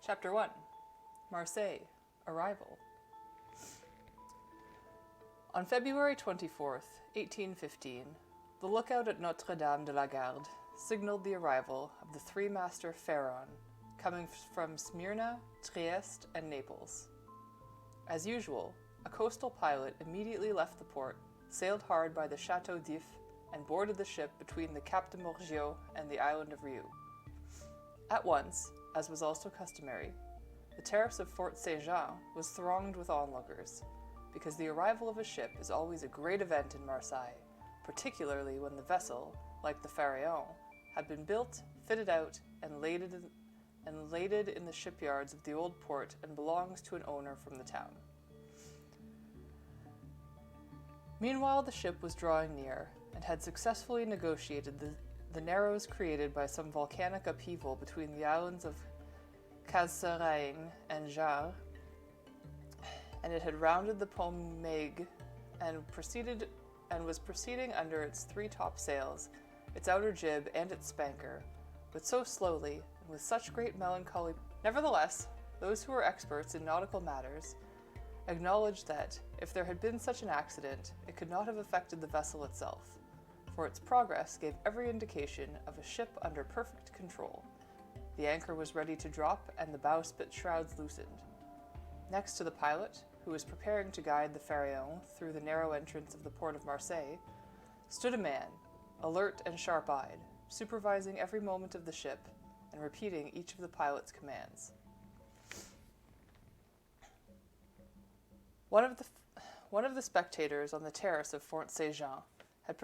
Chapter 1. Marseille. Arrival. On February 24th, 1815, the lookout at Notre-Dame de la Garde signaled the arrival of the three-master Pharaon, coming from Smyrna, Trieste, and Naples. As usual, a coastal pilot immediately left the port, sailed hard by the Château d'If, and boarded the ship between the Cap de Morgiou and the island of Riou. At once, as was also customary, the terrace of Fort Saint-Jean was thronged with onlookers, because the arrival of a ship is always a great event in Marseille, particularly when the vessel, like the Pharaon, had been built, fitted out, and laded in the shipyards of the old port and belongs to an owner from the town. Meanwhile, the ship was drawing near, and had successfully negotiated the narrows created by some volcanic upheaval between the islands of Cazaraigne and Jarre, and it had rounded the Pont Meg and was proceeding under its three top sails, its outer jib, and its spanker, but so slowly and with such great melancholy. Nevertheless, those who were experts in nautical matters acknowledged that, if there had been such an accident, it could not have affected the vessel itself, for its progress gave every indication of a ship under perfect control. The anchor was ready to drop, and the bowsprit shrouds loosened. Next to the pilot, who was preparing to guide the Pharaon through the narrow entrance of the port of Marseille, stood a man, alert and sharp-eyed, supervising every moment of the ship and repeating each of the pilot's commands. One of the spectators on the terrace of Fort Saint-Jean had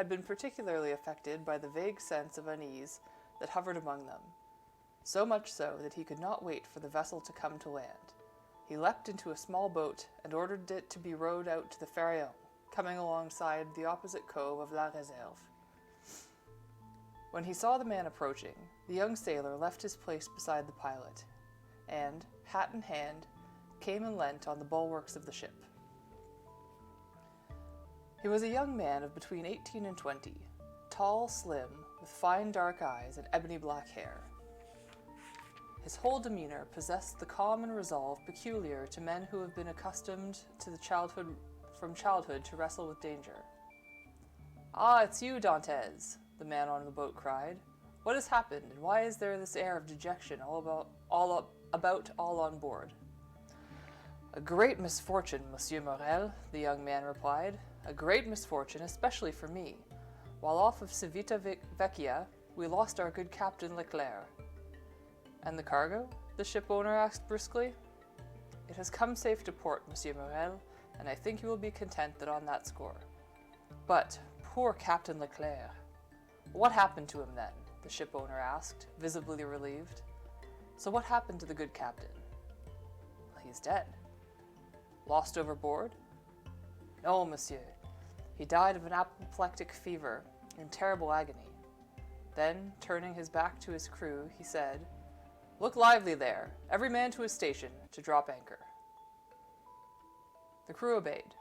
been particularly affected by the vague sense of unease that hovered among them, so much so that he could not wait for the vessel to come to land. He leapt into a small boat and ordered it to be rowed out to the Pharaon, coming alongside the opposite cove of La Réserve. When he saw the man approaching, the young sailor left his place beside the pilot, and, hat in hand, came and leant on the bulwarks of the ship. He was a young man of between 18 and 20, tall, slim, with fine dark eyes and ebony black hair. His whole demeanor possessed the calm and resolve peculiar to men who have been accustomed from childhood to wrestle with danger. "Ah, it's you, Dantès," the man on the boat cried. "What has happened, and why is there this air of dejection all on board?" "A great misfortune, Monsieur Morel," the young man replied. "A great misfortune, especially for me. While off of Civita Vecchia, we lost our good Captain Leclerc." "And the cargo?" the ship owner asked briskly. "It has come safe to port, Monsieur Morel, and I think you will be content that on that score." "But, poor Captain Leclerc!" "What happened to him then?" the ship owner asked, visibly relieved. "So what happened to the good captain?" "He's dead." "Lost overboard?" "No, monsieur. He died of an apoplectic fever, in terrible agony." Then, turning his back to his crew, he said, "Look lively there, every man to his station, to drop anchor." The crew obeyed.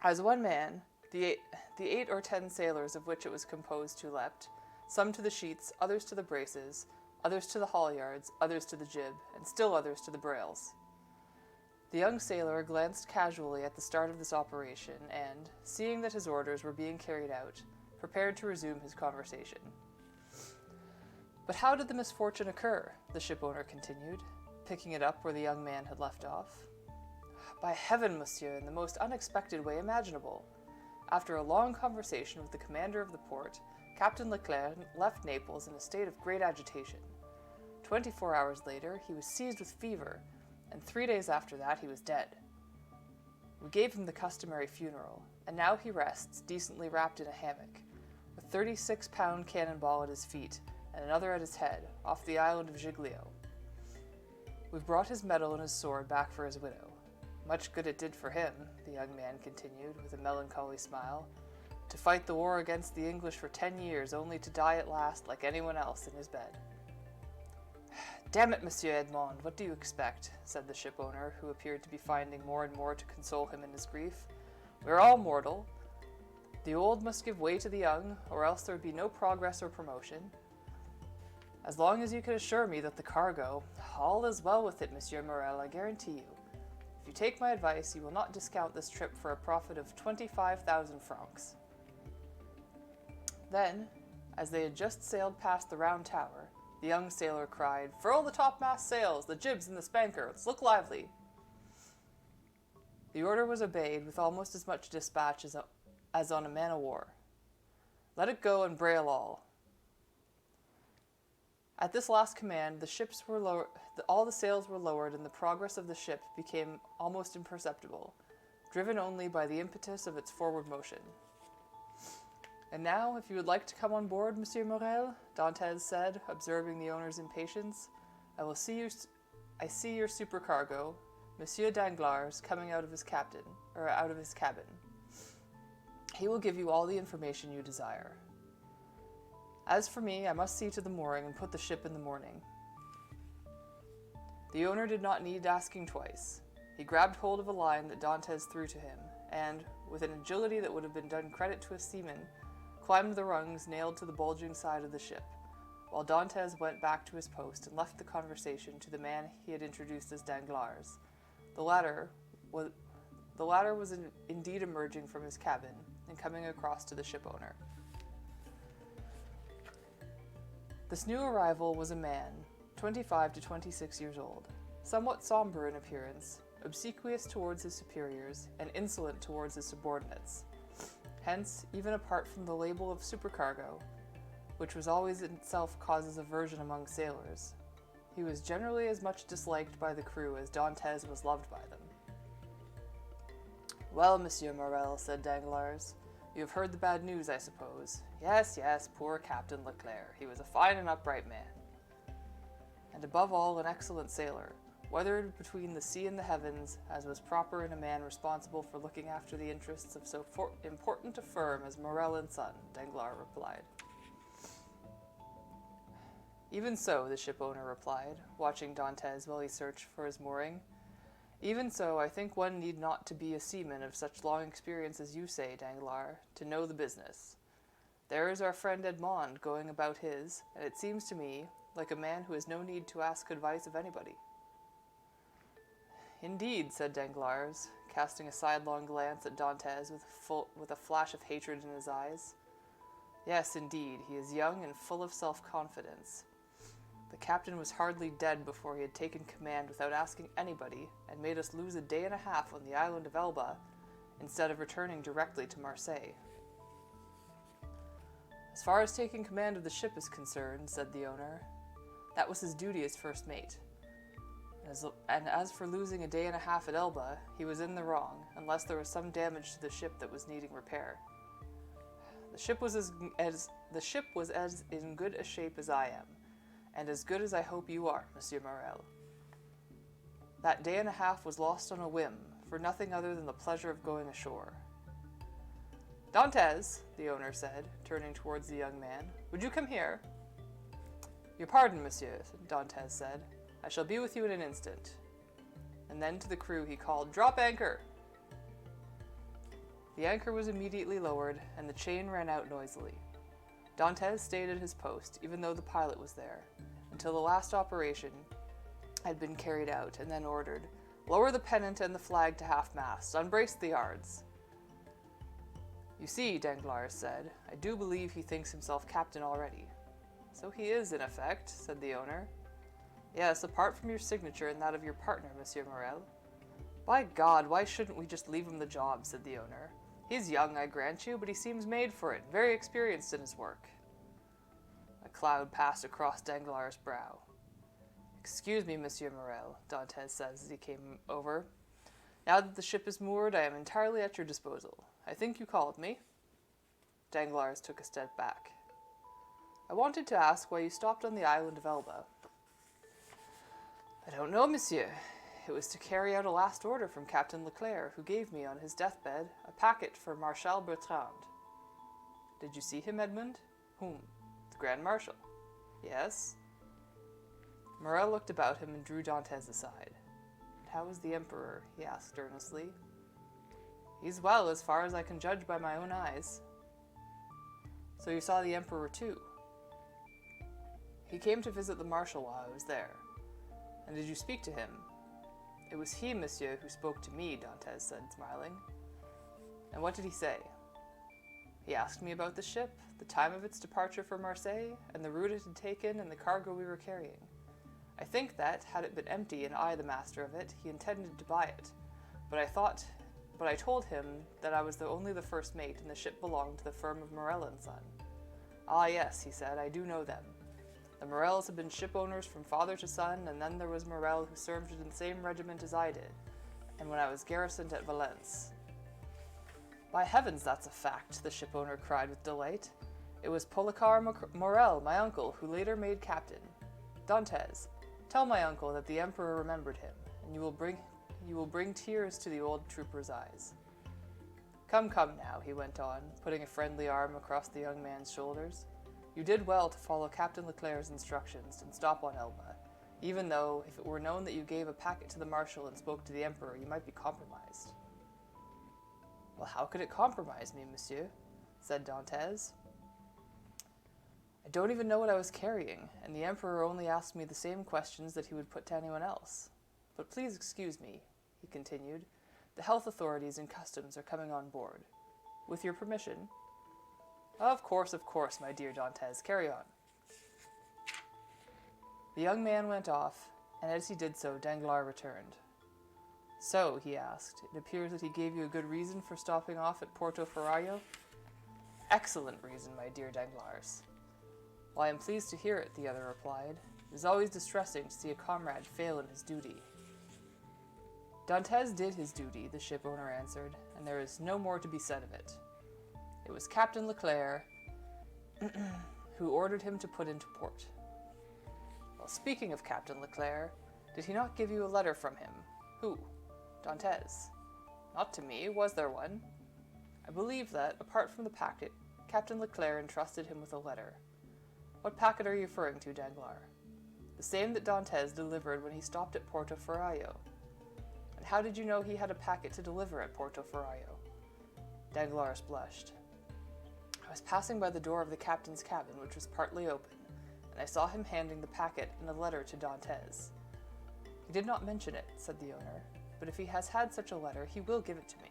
As one man, the 8 or 10 sailors of which it was composed who leapt, some to the sheets, others to the braces, others to the halyards, others to the jib, and still others to the brails. The young sailor glanced casually at the start of this operation, and, seeing that his orders were being carried out, prepared to resume his conversation. "But how did the misfortune occur?" the shipowner continued, picking it up where the young man had left off. "By heaven, monsieur, in the most unexpected way imaginable. After a long conversation with the commander of the port, Captain Leclerc left Naples in a state of great agitation. 24 hours later, he was seized with fever, and 3 days after that he was dead. We gave him the customary funeral, and now he rests, decently wrapped in a hammock, with 36-pound cannonball at his feet and another at his head, off the island of Giglio. We've brought his medal and his sword back for his widow. Much good it did for him," the young man continued, with a melancholy smile, "to fight the war against the English for 10 years, only to die at last, like anyone else, in his bed." "Damn it, Monsieur Edmond, what do you expect?" said the shipowner, who appeared to be finding more and more to console him in his grief. "We're all mortal. The old must give way to the young, or else there would be no progress or promotion. As long as you can assure me that the cargo, all is well with it, Monsieur Morel, I guarantee you. If you take my advice, you will not discount this trip for a profit of 25,000 francs. Then, as they had just sailed past the round tower, the young sailor cried, "Furl the topmast sails, the jibs and the spanker, let's look lively." The order was obeyed with almost as much dispatch as on a man-o'-war. "Let it go and brail all." At this last command, all the sails were lowered, and the progress of the ship became almost imperceptible, driven only by the impetus of its forward motion. "And now, if you would like to come on board, Monsieur Morel," Dantès said, observing the owner's impatience, I see your supercargo, Monsieur Danglars, coming out of his cabin. He will give you all the information you desire. As for me, I must see to the mooring and put the ship in the morning." The owner did not need asking twice. He grabbed hold of a line that Dantès threw to him, and, with an agility that would have been done credit to a seaman, climbed the rungs nailed to the bulging side of the ship, while Dantès went back to his post and left the conversation to the man he had introduced as Danglars. The latter was indeed emerging from his cabin and coming across to the ship owner. This new arrival was a man, 25 to 26 years old, somewhat somber in appearance, obsequious towards his superiors, and insolent towards his subordinates. Hence, even apart from the label of supercargo, which was always in itself causes aversion among sailors, he was generally as much disliked by the crew as Dantès was loved by them. "Well, Monsieur Morel," said Danglars, "you have heard the bad news, I suppose." Yes, poor Captain Leclerc. He was a fine and upright man, and above all an excellent sailor, weathered between the sea and the heavens, as was proper in a man responsible for looking after the interests of so important a firm as Morel and Son," Danglars replied. "Even so," the ship-owner replied, watching Dantès while he searched for his mooring. "Even so, I think one need not to be a seaman of such long experience as you say, Danglars, to know the business. There is our friend Edmond going about his, and it seems to me, like a man who has no need to ask advice of anybody." "Indeed," said Danglars, casting a sidelong glance at Dantès with a flash of hatred in his eyes. "Yes, indeed, he is young and full of self-confidence. The captain was hardly dead before he had taken command without asking anybody, and made us lose a day and a half on the island of Elba, instead of returning directly to Marseille." "As far as taking command of the ship is concerned," said the owner, "that was his duty as first mate. And as for losing a day and a half at Elba, he was in the wrong, unless there was some damage to the ship that was needing repair. The ship was as in good a shape as I am, and as good as I hope you are, Monsieur Morel. That day and a half was lost on a whim, for nothing other than the pleasure of going ashore." "Dantès," the owner said, turning towards the young man, "would you come here?" "Your pardon, monsieur," Dantès said. "I shall be with you in an instant." And then to the crew he called, "Drop anchor!" The anchor was immediately lowered, and the chain ran out noisily. Dantès stayed at his post, even though the pilot was there, until the last operation had been carried out, and then ordered, "Lower the pennant and the flag to half-mast. Unbrace the yards." "You see," Danglars said, "I do believe he thinks himself captain already." "So he is, in effect," said the owner. "Yes, apart from your signature and that of your partner, Monsieur Morel." "By God, why shouldn't we just leave him the job?" said the owner. "He's young, I grant you, but he seems made for it, very experienced in his work." A cloud passed across Danglars' brow. "Excuse me, Monsieur Morel," Dantès said as he came over. "Now that the ship is moored, I am entirely at your disposal. I think you called me?" Danglars took a step back. "I wanted to ask why you stopped on the island of Elba." "I don't know, monsieur. It was to carry out a last order from Captain Leclerc, who gave me, on his deathbed, a packet for Marshal Bertrand." "Did you see him, Edmond?" "Whom?" "The Grand Marshal." "Yes." Morel looked about him and drew Dantès aside. "And how is the Emperor?" he asked earnestly. "He's well, as far as I can judge by my own eyes." "So you saw the Emperor too?" He came to visit the marshal while I was there. And did you speak to him? It was he, monsieur, who spoke to me, Dantes said, smiling. And what did he say? He asked me about the ship, the time of its departure for Marseille, and the route it had taken and the cargo we were carrying. I think that, had it been empty and I the master of it, he intended to buy it. But I told him that I was only the first mate and the ship belonged to the firm of Morel and Son. Ah yes, he said, I do know them. The Morels had been ship owners from father to son, and then there was Morel who served in the same regiment as I did, and when I was garrisoned at Valence. By heavens, that's a fact, the ship owner cried with delight. It was Policar Morel, my uncle, who later made captain. Dantes, tell my uncle that the emperor remembered him, and you will bring tears to the old trooper's eyes. Come now, he went on, putting a friendly arm across the young man's shoulders. You did well to follow Captain Leclerc's instructions and stop on Elba, even though, if it were known that you gave a packet to the marshal and spoke to the emperor, you might be compromised. Well, how could it compromise me, monsieur? Said Dantes. I don't even know what I was carrying, and the emperor only asked me the same questions that he would put to anyone else. But please excuse me, he continued. The health authorities and customs are coming on board. With your permission. Of course, my dear Dantes. Carry on. The young man went off, and as he did so, Danglars returned. So, he asked, it appears that he gave you a good reason for stopping off at Porto Ferraio? Excellent reason, my dear Danglars. Well, I am pleased to hear it, the other replied. It is always distressing to see a comrade fail in his duty. Dantes did his duty, the ship owner answered, and there is no more to be said of it. It was Captain Leclerc who ordered him to put into port. Well, speaking of Captain Leclerc, did he not give you a letter from him? Who? Dantes. Not to me, was there one? I believe that, apart from the packet, Captain Leclerc entrusted him with a letter. What packet are you referring to, Danglars? The same that Dantes delivered when he stopped at Porto Ferraio. And how did you know he had a packet to deliver at Porto Ferraio? Danglars blushed. I was passing by the door of the captain's cabin, which was partly open, and I saw him handing the packet and a letter to Dantes. He did not mention it, said the owner, but if he has had such a letter, he will give it to me.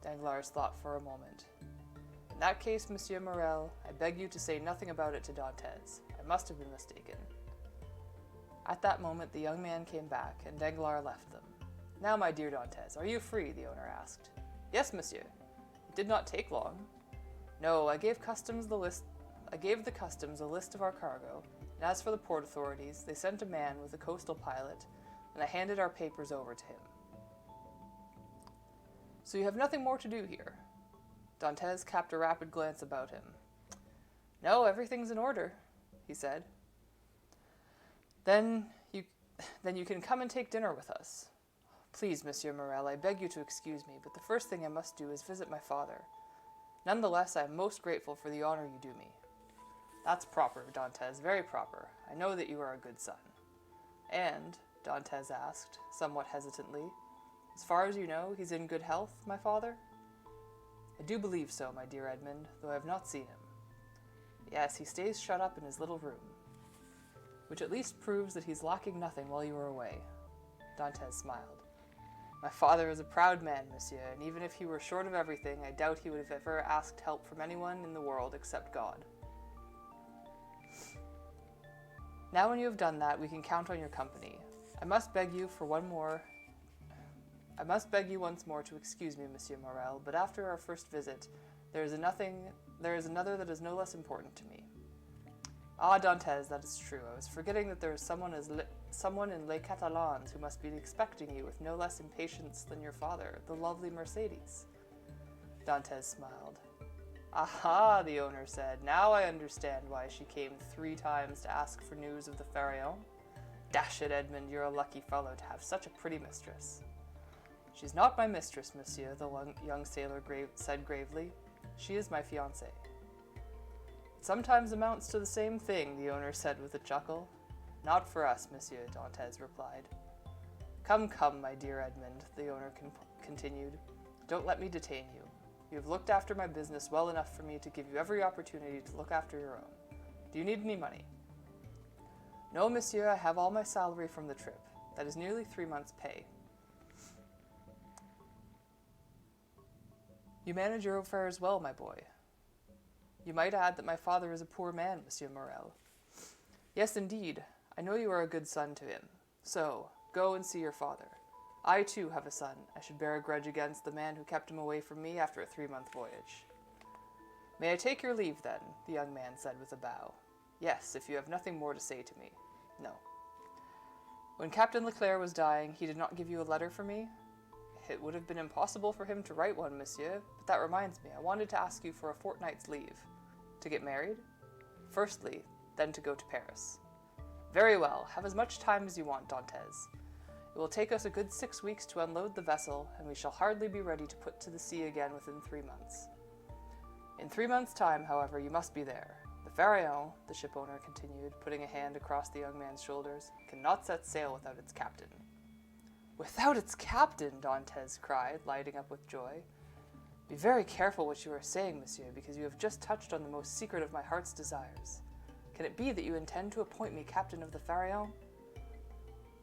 Danglars thought for a moment. In that case, Monsieur Morel, I beg you to say nothing about it to Dantes. I must have been mistaken. At that moment, the young man came back, and Danglars left them. Now, my dear Dantes, are you free? The owner asked. Yes, monsieur. It did not take long. No, I gave the customs a list of our cargo, and as for the port authorities, they sent a man with a coastal pilot, and I handed our papers over to him. So you have nothing more to do here? Dantes cast a rapid glance about him. No, everything's in order, he said. Then you can come and take dinner with us. Please, Monsieur Morel, I beg you to excuse me, but the first thing I must do is visit my father. Nonetheless, I am most grateful for the honor you do me. That's proper, Dantes, very proper. I know that you are a good son. And, Dantes asked, somewhat hesitantly, as far as you know, he's in good health, my father? I do believe so, my dear Edmund, though I have not seen him. Yes, he stays shut up in his little room, which at least proves that he's lacking nothing while you are away. Dantes smiled. My father is a proud man, monsieur, and even if he were short of everything, I doubt he would have ever asked help from anyone in the world except God. Now when you have done that, we can count on your company. I must beg you once more to excuse me, Monsieur Morel, but after our first visit, there is another that is no less important to me. Ah, Dantes, that is true. I was forgetting that there is someone in Les Catalans who must be expecting you with no less impatience than your father, the lovely Mercedes. Dantes smiled. Aha, the owner said. Now I understand why she came 3 times to ask for news of the Pharaon. Dash it, Edmund, you're a lucky fellow to have such a pretty mistress. She's not my mistress, monsieur, the young sailor said gravely. She is my fiancée. It sometimes amounts to the same thing, the owner said with a chuckle. Not for us, monsieur, Dantes replied. Come, my dear Edmund, the owner continued. Don't let me detain you. You have looked after my business well enough for me to give you every opportunity to look after your own. Do you need any money? No, monsieur, I have all my salary from the trip. That is nearly 3 months' pay. You manage your affairs well, my boy. You might add that my father is a poor man, Monsieur Morel. Yes, indeed. I know you are a good son to him. So, go and see your father. I, too, have a son. I should bear a grudge against the man who kept him away from me after a 3-month voyage. May I take your leave, then? The young man said with a bow. Yes, if you have nothing more to say to me. No. When Captain Leclerc was dying, he did not give you a letter for me? It would have been impossible for him to write one, monsieur, but that reminds me, I wanted to ask you for a fortnight's leave. To get married? Firstly, then to go to Paris. Very well, have as much time as you want, Dantes. It will take us a good 6 weeks to unload the vessel, and we shall hardly be ready to put to the sea again within 3 months. In 3 months' time, however, you must be there. The Pharaon, the shipowner continued, putting a hand across the young man's shoulders, cannot set sail without its captain. Without its captain, Dantes cried, lighting up with joy. Be very careful what you are saying, monsieur, because you have just touched on the most secret of my heart's desires. Can it be that you intend to appoint me captain of the Pharaon?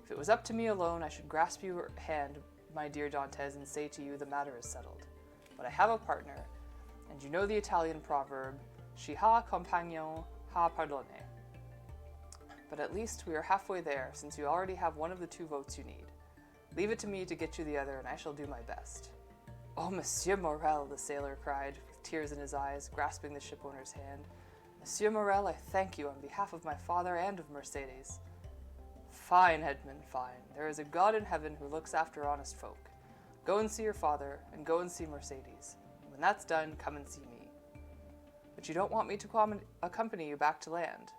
If it was up to me alone, I should grasp your hand, my dear Dantes, and say to you the matter is settled. But I have a partner, and you know the Italian proverb, "Chi ha compagnon, ha pardone." But at least we are halfway there, since you already have one of the 2 votes you need. Leave it to me to get you the other, and I shall do my best. Oh, Monsieur Morel, the sailor cried, with tears in his eyes, grasping the shipowner's hand. Monsieur Morel, I thank you on behalf of my father and of Mercedes. Fine, Edmund, fine. There is a God in heaven who looks after honest folk. Go and see your father, and go and see Mercedes. When that's done, come and see me. But you don't want me to accompany you back to land?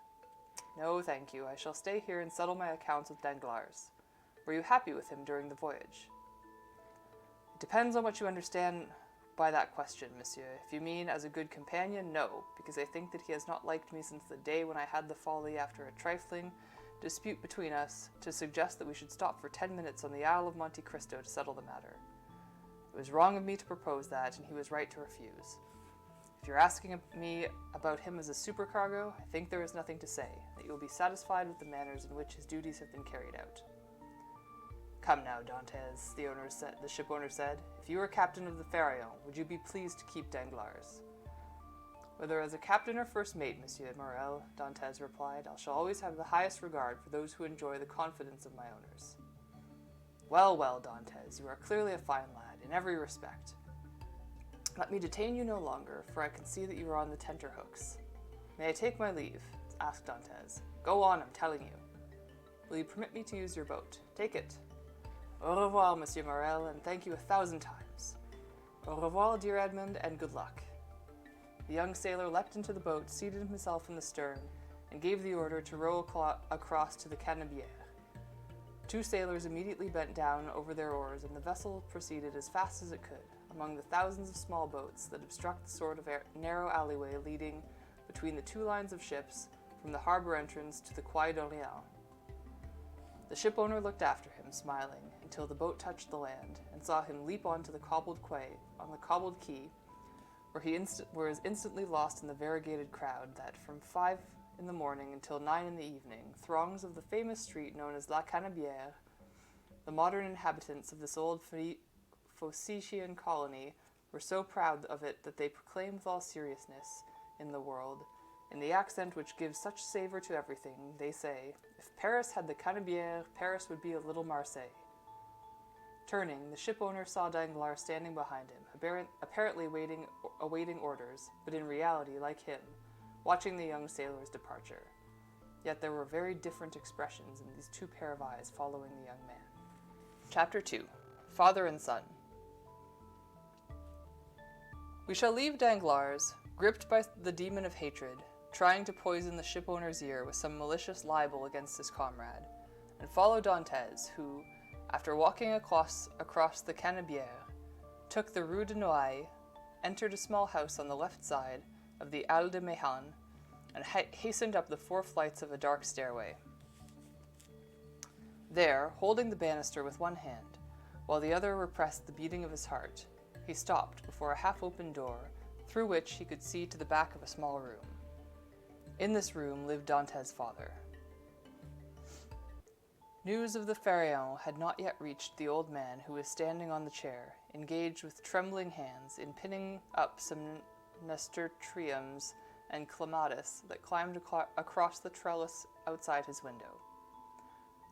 No, thank you. I shall stay here and settle my accounts with Danglars. Were you happy with him during the voyage? It depends on what you understand by that question, monsieur. If you mean as a good companion, no, because I think that he has not liked me since the day when I had the folly, after a trifling dispute between us, to suggest that we should stop for 10 minutes on the Isle of Monte Cristo to settle the matter. It was wrong of me to propose that, and he was right to refuse. If you're asking me about him as a supercargo, I think there is nothing to say, that you will be satisfied with the manners in which his duties have been carried out. Come now, Dantes, the shipowner said. If you were captain of the Pharaon, would you be pleased to keep Danglars? Whether as a captain or first mate, Monsieur Morel, Dantes replied, I shall always have the highest regard for those who enjoy the confidence of my owners. Well, well, Dantes, you are clearly a fine lad, in every respect. Let me detain you no longer, for I can see that you are on the tenterhooks. May I take my leave? Asked Dantes. Go on, I'm telling you. Will you permit me to use your boat? Take it. Au revoir, Monsieur Morel, and thank you 1,000 times. Au revoir, dear Edmund, and good luck. The young sailor leapt into the boat, seated himself in the stern, and gave the order to row across to the Canebière. 2 sailors immediately bent down over their oars, and the vessel proceeded as fast as it could, among the thousands of small boats that obstruct the sort of narrow alleyway leading between the 2 lines of ships from the harbor entrance to the Quai d'Orléans. The shipowner looked after him, smiling, until the boat touched the land, and saw him leap onto the cobbled quay, on the cobbled quay, where he was instantly lost in the variegated crowd that, from 5 in the morning until 9 in the evening, throngs of the famous street known as La Canebière, the modern inhabitants of this old Phocian colony, were so proud of it that they proclaim with all seriousness in the world, in the accent which gives such savor to everything, they say, if Paris had the Canebière, Paris would be a little Marseille. Turning, the shipowner saw Danglars standing behind him, apparently awaiting orders, but in reality, like him, watching the young sailor's departure. Yet there were very different expressions in these 2 pair of eyes following the young man. Chapter 2. Father and Son. We shall leave Danglars, gripped by the demon of hatred, trying to poison the shipowner's ear with some malicious libel against his comrade, and follow Dantes, who, after walking across the Canebière, took the Rue de Noailles, entered a small house on the left side of the Allée de Meilhan, and hastened up the 4 flights of a dark stairway. There, holding the banister with one hand, while the other repressed the beating of his heart, he stopped before a half-open door, through which he could see to the back of a small room. In this room lived Dantes' father. News of the Pharaon had not yet reached the old man who was standing on the chair, engaged with trembling hands in pinning up some nasturtiums and clematis that climbed across the trellis outside his window.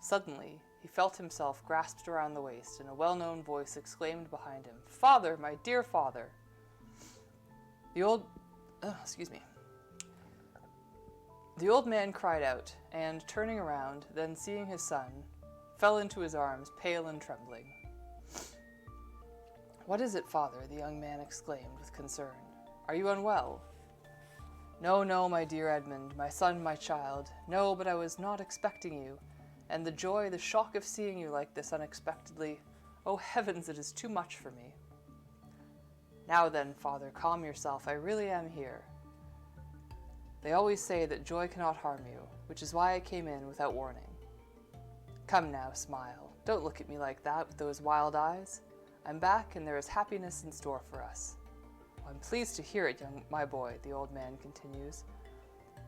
Suddenly, he felt himself grasped around the waist, and a well-known voice exclaimed behind him, "Father, my dear father!" The old man cried out, and, turning around, then seeing his son, fell into his arms, pale and trembling. "What is it, father?" the young man exclaimed with concern. "Are you unwell?" "No, no, my dear Edmund, my son, my child. No, but I was not expecting you. And the joy, the shock of seeing you like this unexpectedly. Oh, heavens, it is too much for me." "Now then, father, calm yourself. I really am here. They always say that joy cannot harm you, which is why I came in without warning. Come now, smile. Don't look at me like that with those wild eyes. I'm back, and there is happiness in store for us." "I'm pleased to hear it, my boy," the old man continues.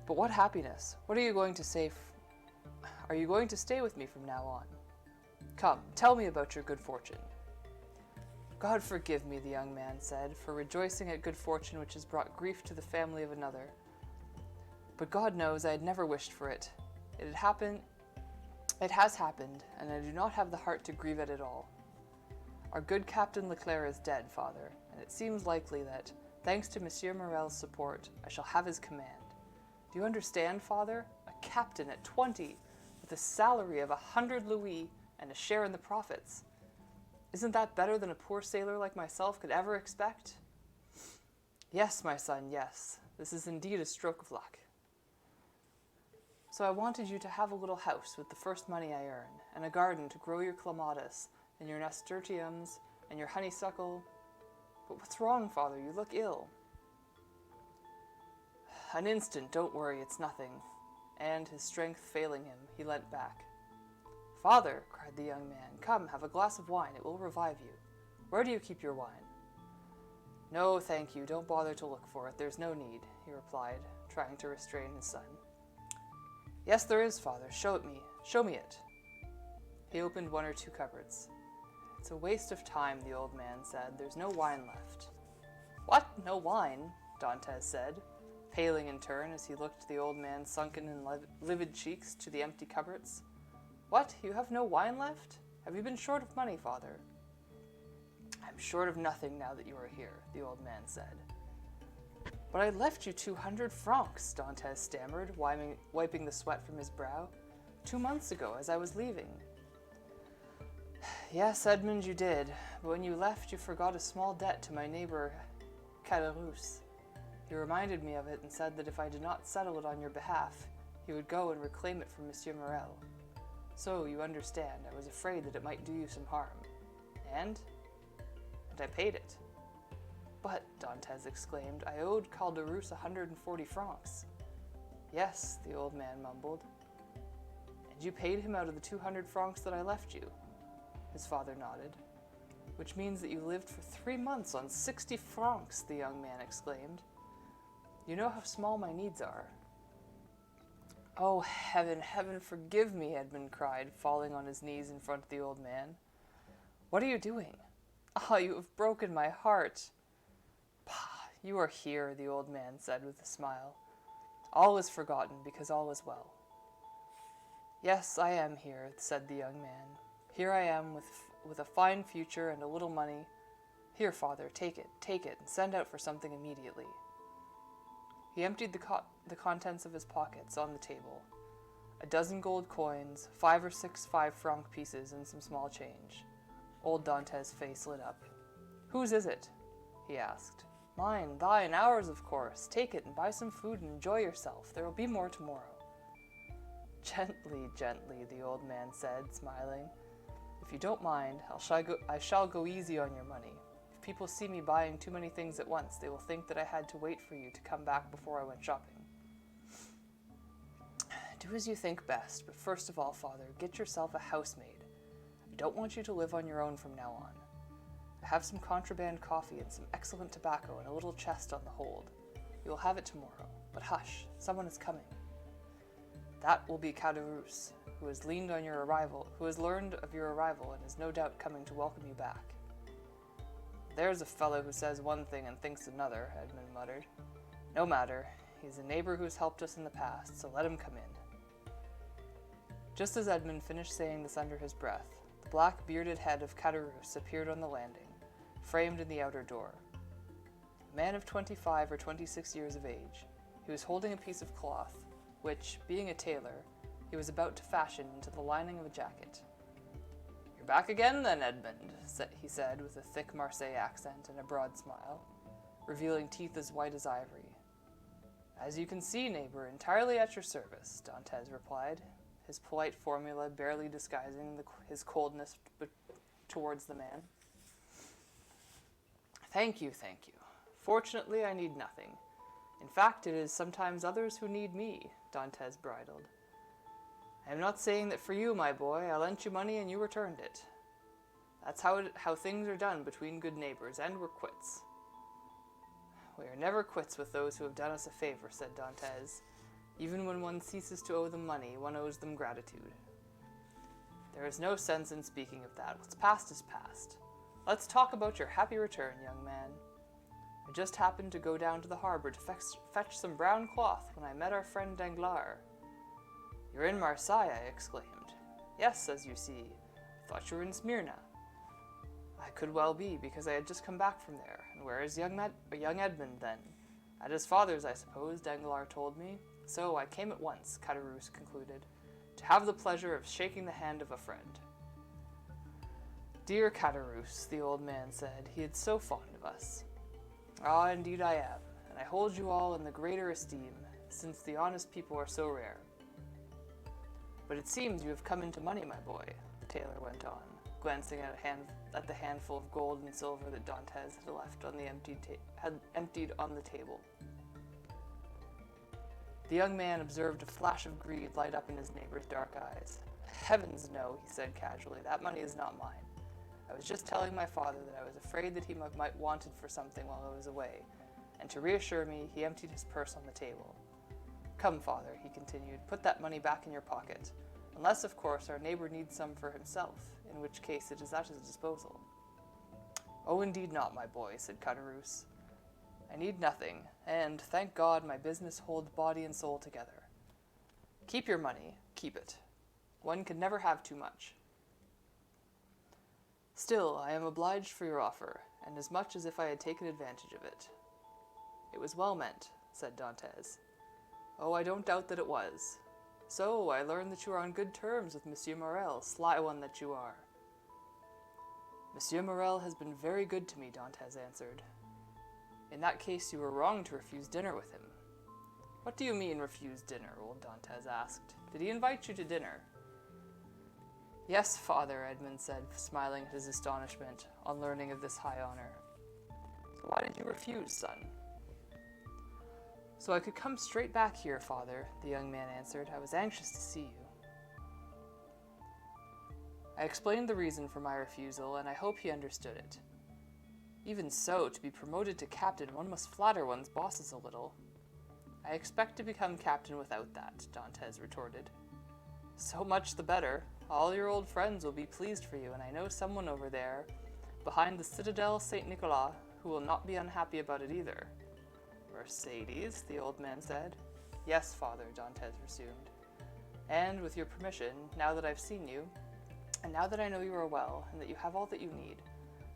"But what happiness? What are you going to say? Are you going to stay with me from now on? Come, tell me about your good fortune." "God forgive me," the young man said, "for rejoicing at good fortune which has brought grief to the family of another. But God knows I had never wished for it. It has happened, and I do not have the heart to grieve at it all. Our good Captain Leclerc is dead, father, and it seems likely that, thanks to Monsieur Morel's support, I shall have his command. Do you understand, father? A captain at 20, with a salary of 100 louis and a share in the profits. Isn't that better than a poor sailor like myself could ever expect?" "Yes, my son, yes. This is indeed a stroke of luck. So I wanted you to have a little house with the first money I earn, and a garden to grow your clematis, and your nasturtiums, and your honeysuckle. But what's wrong, father? You look ill." "An instant, don't worry, it's nothing." And, his strength failing him, he leant back. "Father," cried the young man, "come, have a glass of wine, it will revive you. Where do you keep your wine?" "No, thank you, don't bother to look for it, there's no need," he replied, trying to restrain his son. "Yes, there is, father, show me it." He opened one or two cupboards. "It's a waste of time," the old man said, "there's no wine left." "What, no wine?" Dantes said, paling in turn as he looked the old man's sunken and livid cheeks to the empty cupboards. "What, you have no wine left? Have you been short of money, father?" "I'm short of nothing now that you are here," the old man said. "But I left you 200 francs, Dantes stammered, wiping the sweat from his brow. 2 months ago, as I was leaving." "Yes, Edmund, you did, but when you left you forgot a small debt to my neighbor Caderousse. He reminded me of it and said that if I did not settle it on your behalf, he would go and reclaim it from Monsieur Morel. So, you understand, I was afraid that it might do you some harm. And I paid it." "But," Dantes exclaimed, "I owed Caderousse 140 francs." "Yes," the old man mumbled. "And you paid him out of the 200 francs that I left you?" His father nodded. "Which means that you lived for 3 months on 60 francs, the young man exclaimed. "You know how small my needs are." "Oh, heaven, heaven, forgive me," Edmund cried, falling on his knees in front of the old man. "What are you doing? Ah, you have broken my heart." "Pah, you are here," the old man said with a smile. "All is forgotten, because all is well." "Yes, I am here," said the young man. "Here I am with a fine future and a little money. Here, father, take it, and send out for something immediately." He emptied the contents of his pockets on the table. A dozen gold coins, 5 or 6 5-franc pieces, and some small change. Old Dantes' face lit up. "Whose is it?" he asked. "Mine, thine, ours, of course. Take it and buy some food and enjoy yourself. There will be more tomorrow." "Gently, gently," the old man said, smiling. "If you don't mind, I shall go easy on your money. If people see me buying too many things at once, they will think that I had to wait for you to come back before I went shopping." "Do as you think best, but first of all, father, get yourself a housemaid. I don't want you to live on your own from now on. I have some contraband coffee and some excellent tobacco in a little chest on the hold. You will have it tomorrow. But hush, someone is coming." That will be Caderousse, who has learned of your arrival, and is no doubt coming to welcome you back. There's a fellow who says one thing and thinks another, Edmund muttered. No matter, he's a neighbor who's helped us in the past, so let him come in. Just as Edmund finished saying this under his breath, the black bearded head of Caderousse appeared on the landing, framed in the outer door. A man of 25 or 26 years of age, he was holding a piece of cloth, which, being a tailor, he was about to fashion into the lining of a jacket. You're back again, then, Edmund, he said, with a thick Marseille accent and a broad smile, revealing teeth as white as ivory. As you can see, neighbor, entirely at your service, Dantes replied, his polite formula barely disguising his coldness towards the man. Thank you. Fortunately, I need nothing. In fact, it is sometimes others who need me, Dantes bridled. I am not saying that for you, my boy. I lent you money and you returned it. That's how things are done between good neighbors, and we're quits. We are never quits with those who have done us a favor, said Dantes. Even when one ceases to owe them money, one owes them gratitude. There is no sense in speaking of that. What's past is past. Let's talk about your happy return, young man. I just happened to go down to the harbor to fetch some brown cloth when I met our friend Danglars. You're in Marseille, I exclaimed. Yes, as you see. I thought you were in Smyrna. I could well be, because I had just come back from there. And where is young Edmund, then? At his father's, I suppose, Danglars told me. So I came at once, Caderousse concluded, to have the pleasure of shaking the hand of a friend. Dear Caderousse, the old man said, he is so fond of us. Ah, indeed I am, and I hold you all in the greater esteem, since the honest people are so rare. But it seems you have come into money, my boy, the tailor went on, glancing at the handful of gold and silver that Dantes had left on emptied on the table. The young man observed a flash of greed light up in his neighbor's dark eyes. Heavens, no, he said casually, that money is not mine. I was just telling my father that I was afraid that he might want it for something while I was away, and to reassure me, he emptied his purse on the table. Come, father, he continued, put that money back in your pocket, unless, of course, our neighbor needs some for himself, in which case it is at his disposal. Oh, indeed not, my boy, said Caderousse. I need nothing, and, thank God, my business holds body and soul together. Keep your money, keep it. One can never have too much. Still, I am obliged for your offer, and as much as if I had taken advantage of it. It was well meant, said Dantes. Oh, I don't doubt that it was. So, I learn that you are on good terms with Monsieur Morel, sly one that you are. Monsieur Morel has been very good to me, Dantes answered. In that case, you were wrong to refuse dinner with him. What do you mean, refuse dinner? Old Dantes asked. Did he invite you to dinner? Yes, father, Edmund said, smiling at his astonishment on learning of this high honor. So why did you refuse, son? So I could come straight back here, father, the young man answered. I was anxious to see you. I explained the reason for my refusal, and I hope he understood it. Even so, to be promoted to captain, one must flatter one's bosses a little. I expect to become captain without that, Dantes retorted. So much the better. All your old friends will be pleased for you, and I know someone over there, behind the Citadel Saint Nicolas, who will not be unhappy about it either. Mercedes, the old man said. Yes, father, Dantes resumed. And, with your permission, now that I've seen you, and now that I know you are well, and that you have all that you need,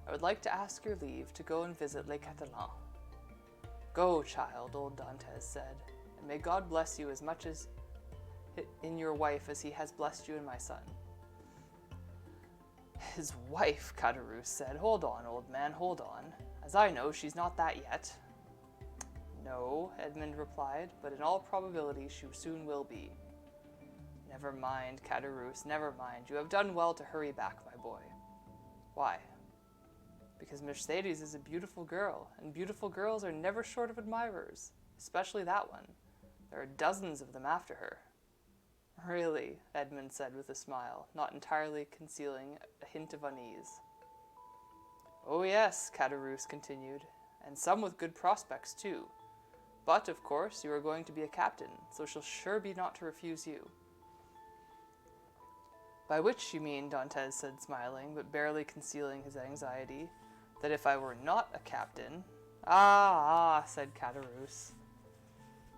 I would like to ask your leave to go and visit Les Catalans. Go, child, old Dantes said, and may God bless you as much as in your wife as he has blessed you in my son. His wife, Caderousse said. Hold on, old man, hold on. As I know, she's not that yet. No, Edmund replied, but in all probability she soon will be. Never mind, Caderousse, never mind. You have done well to hurry back, my boy. Why? Because Mercedes is a beautiful girl, and beautiful girls are never short of admirers, especially that one. There are dozens of them after her. Really, Edmund said with a smile, not entirely concealing a hint of unease. Oh yes, Caderousse continued, and some with good prospects too. But, of course, you are going to be a captain, so she'll sure be not to refuse you. By which you mean, Dantes said, smiling, but barely concealing his anxiety, that if I were not a captain— Ah, said Caderousse.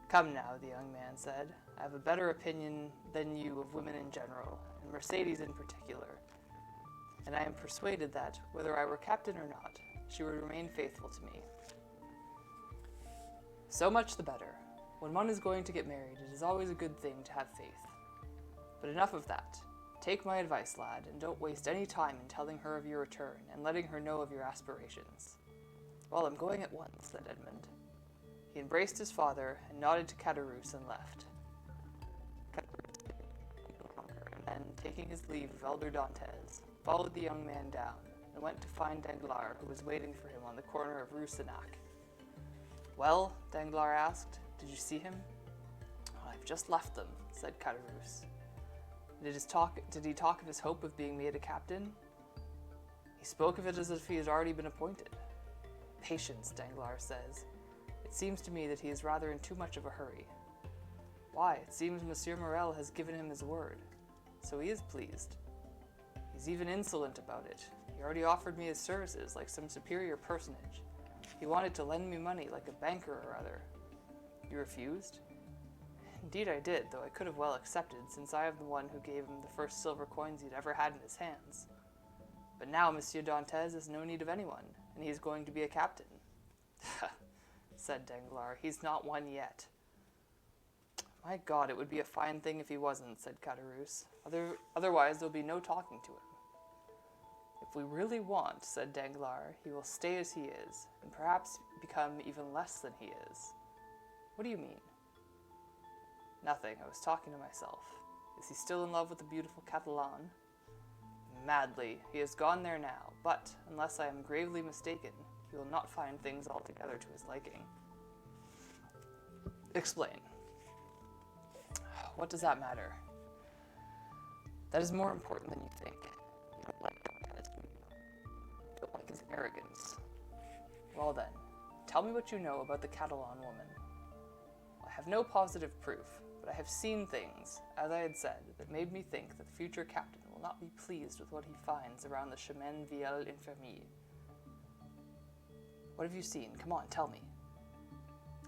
Come now, the young man said. I have a better opinion than you of women in general, and Mercedes in particular. And I am persuaded that, whether I were captain or not, she would remain faithful to me. So much the better. When one is going to get married, it is always a good thing to have faith. But enough of that. Take my advice, lad, and don't waste any time in telling her of your return and letting her know of your aspirations. Well, I'm going at once, said Edmund. He embraced his father and nodded to Caderousse and left. Caderousse stayed longer, and then, taking his leave of Elder Dantes, followed the young man down and went to find Danglars, who was waiting for him on the corner of Rue Senac. Well, Danglars asked, did you see him? I've just left them, said Caderousse. Did he talk of his hope of being made a captain? He spoke of it as if he had already been appointed. Patience, Danglars says. It seems to me that he is rather in too much of a hurry. Why, it seems Monsieur Morel has given him his word, so he is pleased. He's even insolent about it. He already offered me his services like some superior personage. He wanted to lend me money like a banker or other. You refused? Indeed I did, though I could have well accepted, since I am the one who gave him the first silver coins he'd ever had in his hands. But now Monsieur Dantes has no need of anyone, and he is going to be a captain. Said Danglars, he's not one yet. My God, it would be a fine thing if he wasn't, said Caderousse. Otherwise there'll be no talking to him. If we really want, said Danglars, he will stay as he is, and perhaps become even less than he is. What do you mean? Nothing, I was talking to myself. Is he still in love with the beautiful Catalan? Madly, he has gone there now, but, unless I am gravely mistaken, he will not find things altogether to his liking. Explain. What does that matter? That is more important than you think. You don't like Dantes, do you? You don't like his arrogance. Well then, tell me what you know about the Catalan woman. I have no positive proof, but I have seen things, as I had said, that made me think that the future captain will not be pleased with what he finds around the Chemin Vieille Infirmier. What have you seen? Come on, tell me.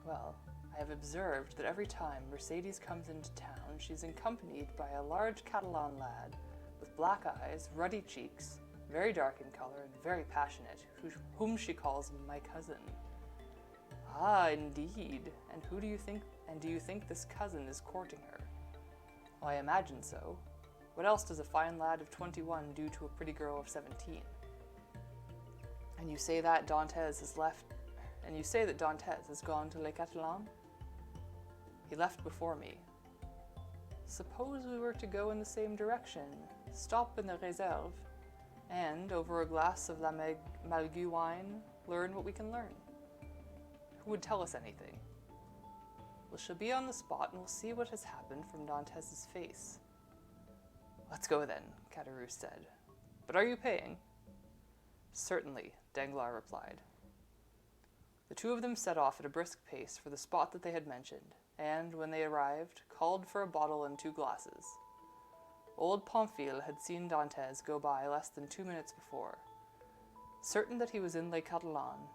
Well, I have observed that every time Mercedes comes into town, she is accompanied by a large Catalan lad with black eyes, ruddy cheeks, very dark in color, and very passionate, whom she calls my cousin. Ah, indeed. And do you think this cousin is courting her? Well, I imagine so. What else does a fine lad of 21 do to a pretty girl of 17? And you say that Dantes has gone to Les Catalans? He left before me. Suppose we were to go in the same direction, stop in the Réserve, and, over a glass of La Malgue wine, learn what we can learn. Who would tell us anything? We shall be on the spot and we'll see what has happened from Dantes's face. Let's go then, Caderousse said. But are you paying? Certainly, Danglars replied. The two of them set off at a brisk pace for the spot that they had mentioned, and, when they arrived, called for a bottle and 2 glasses. Old Pamphile had seen Dantes go by less than 2 minutes before. Certain that he was in Les Catalans,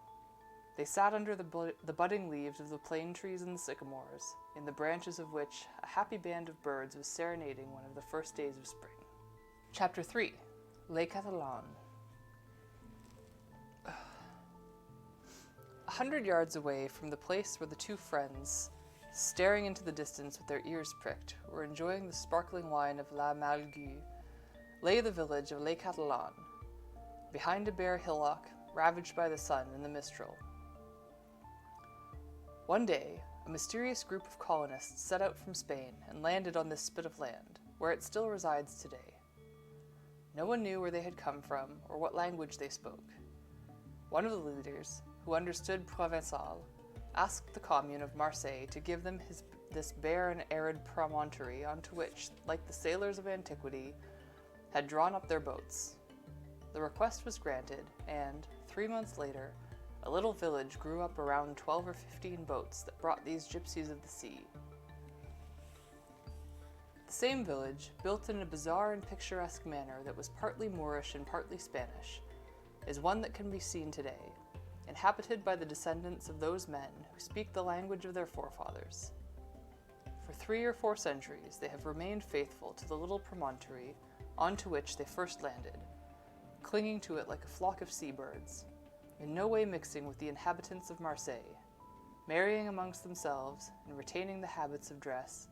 they sat under the budding leaves of the plane trees and the sycamores, in the branches of which a happy band of birds was serenading one of the first days of spring. Chapter 3. Les Catalans. 100 yards away from the place where the two friends, staring into the distance with their ears pricked, were enjoying the sparkling wine of La Malgue, lay the village of Les Catalans, behind a bare hillock, ravaged by the sun and the mistral. One day, a mysterious group of colonists set out from Spain and landed on this spit of land, where it still resides today. No one knew where they had come from or what language they spoke. One of the leaders, who understood Provençal, asked the commune of Marseille to give them this bare and arid promontory onto which, like the sailors of antiquity, had drawn up their boats. The request was granted, and, 3 months later, A little village grew up around 12 or 15 boats that brought these gypsies of the sea. The same village, built in a bizarre and picturesque manner that was partly Moorish and partly Spanish, is one that can be seen today, inhabited by the descendants of those men who speak the language of their forefathers. For 3 or 4 centuries they have remained faithful to the little promontory onto which they first landed, clinging to it like a flock of seabirds, in no way mixing with the inhabitants of Marseille, marrying amongst themselves and retaining the habits and dress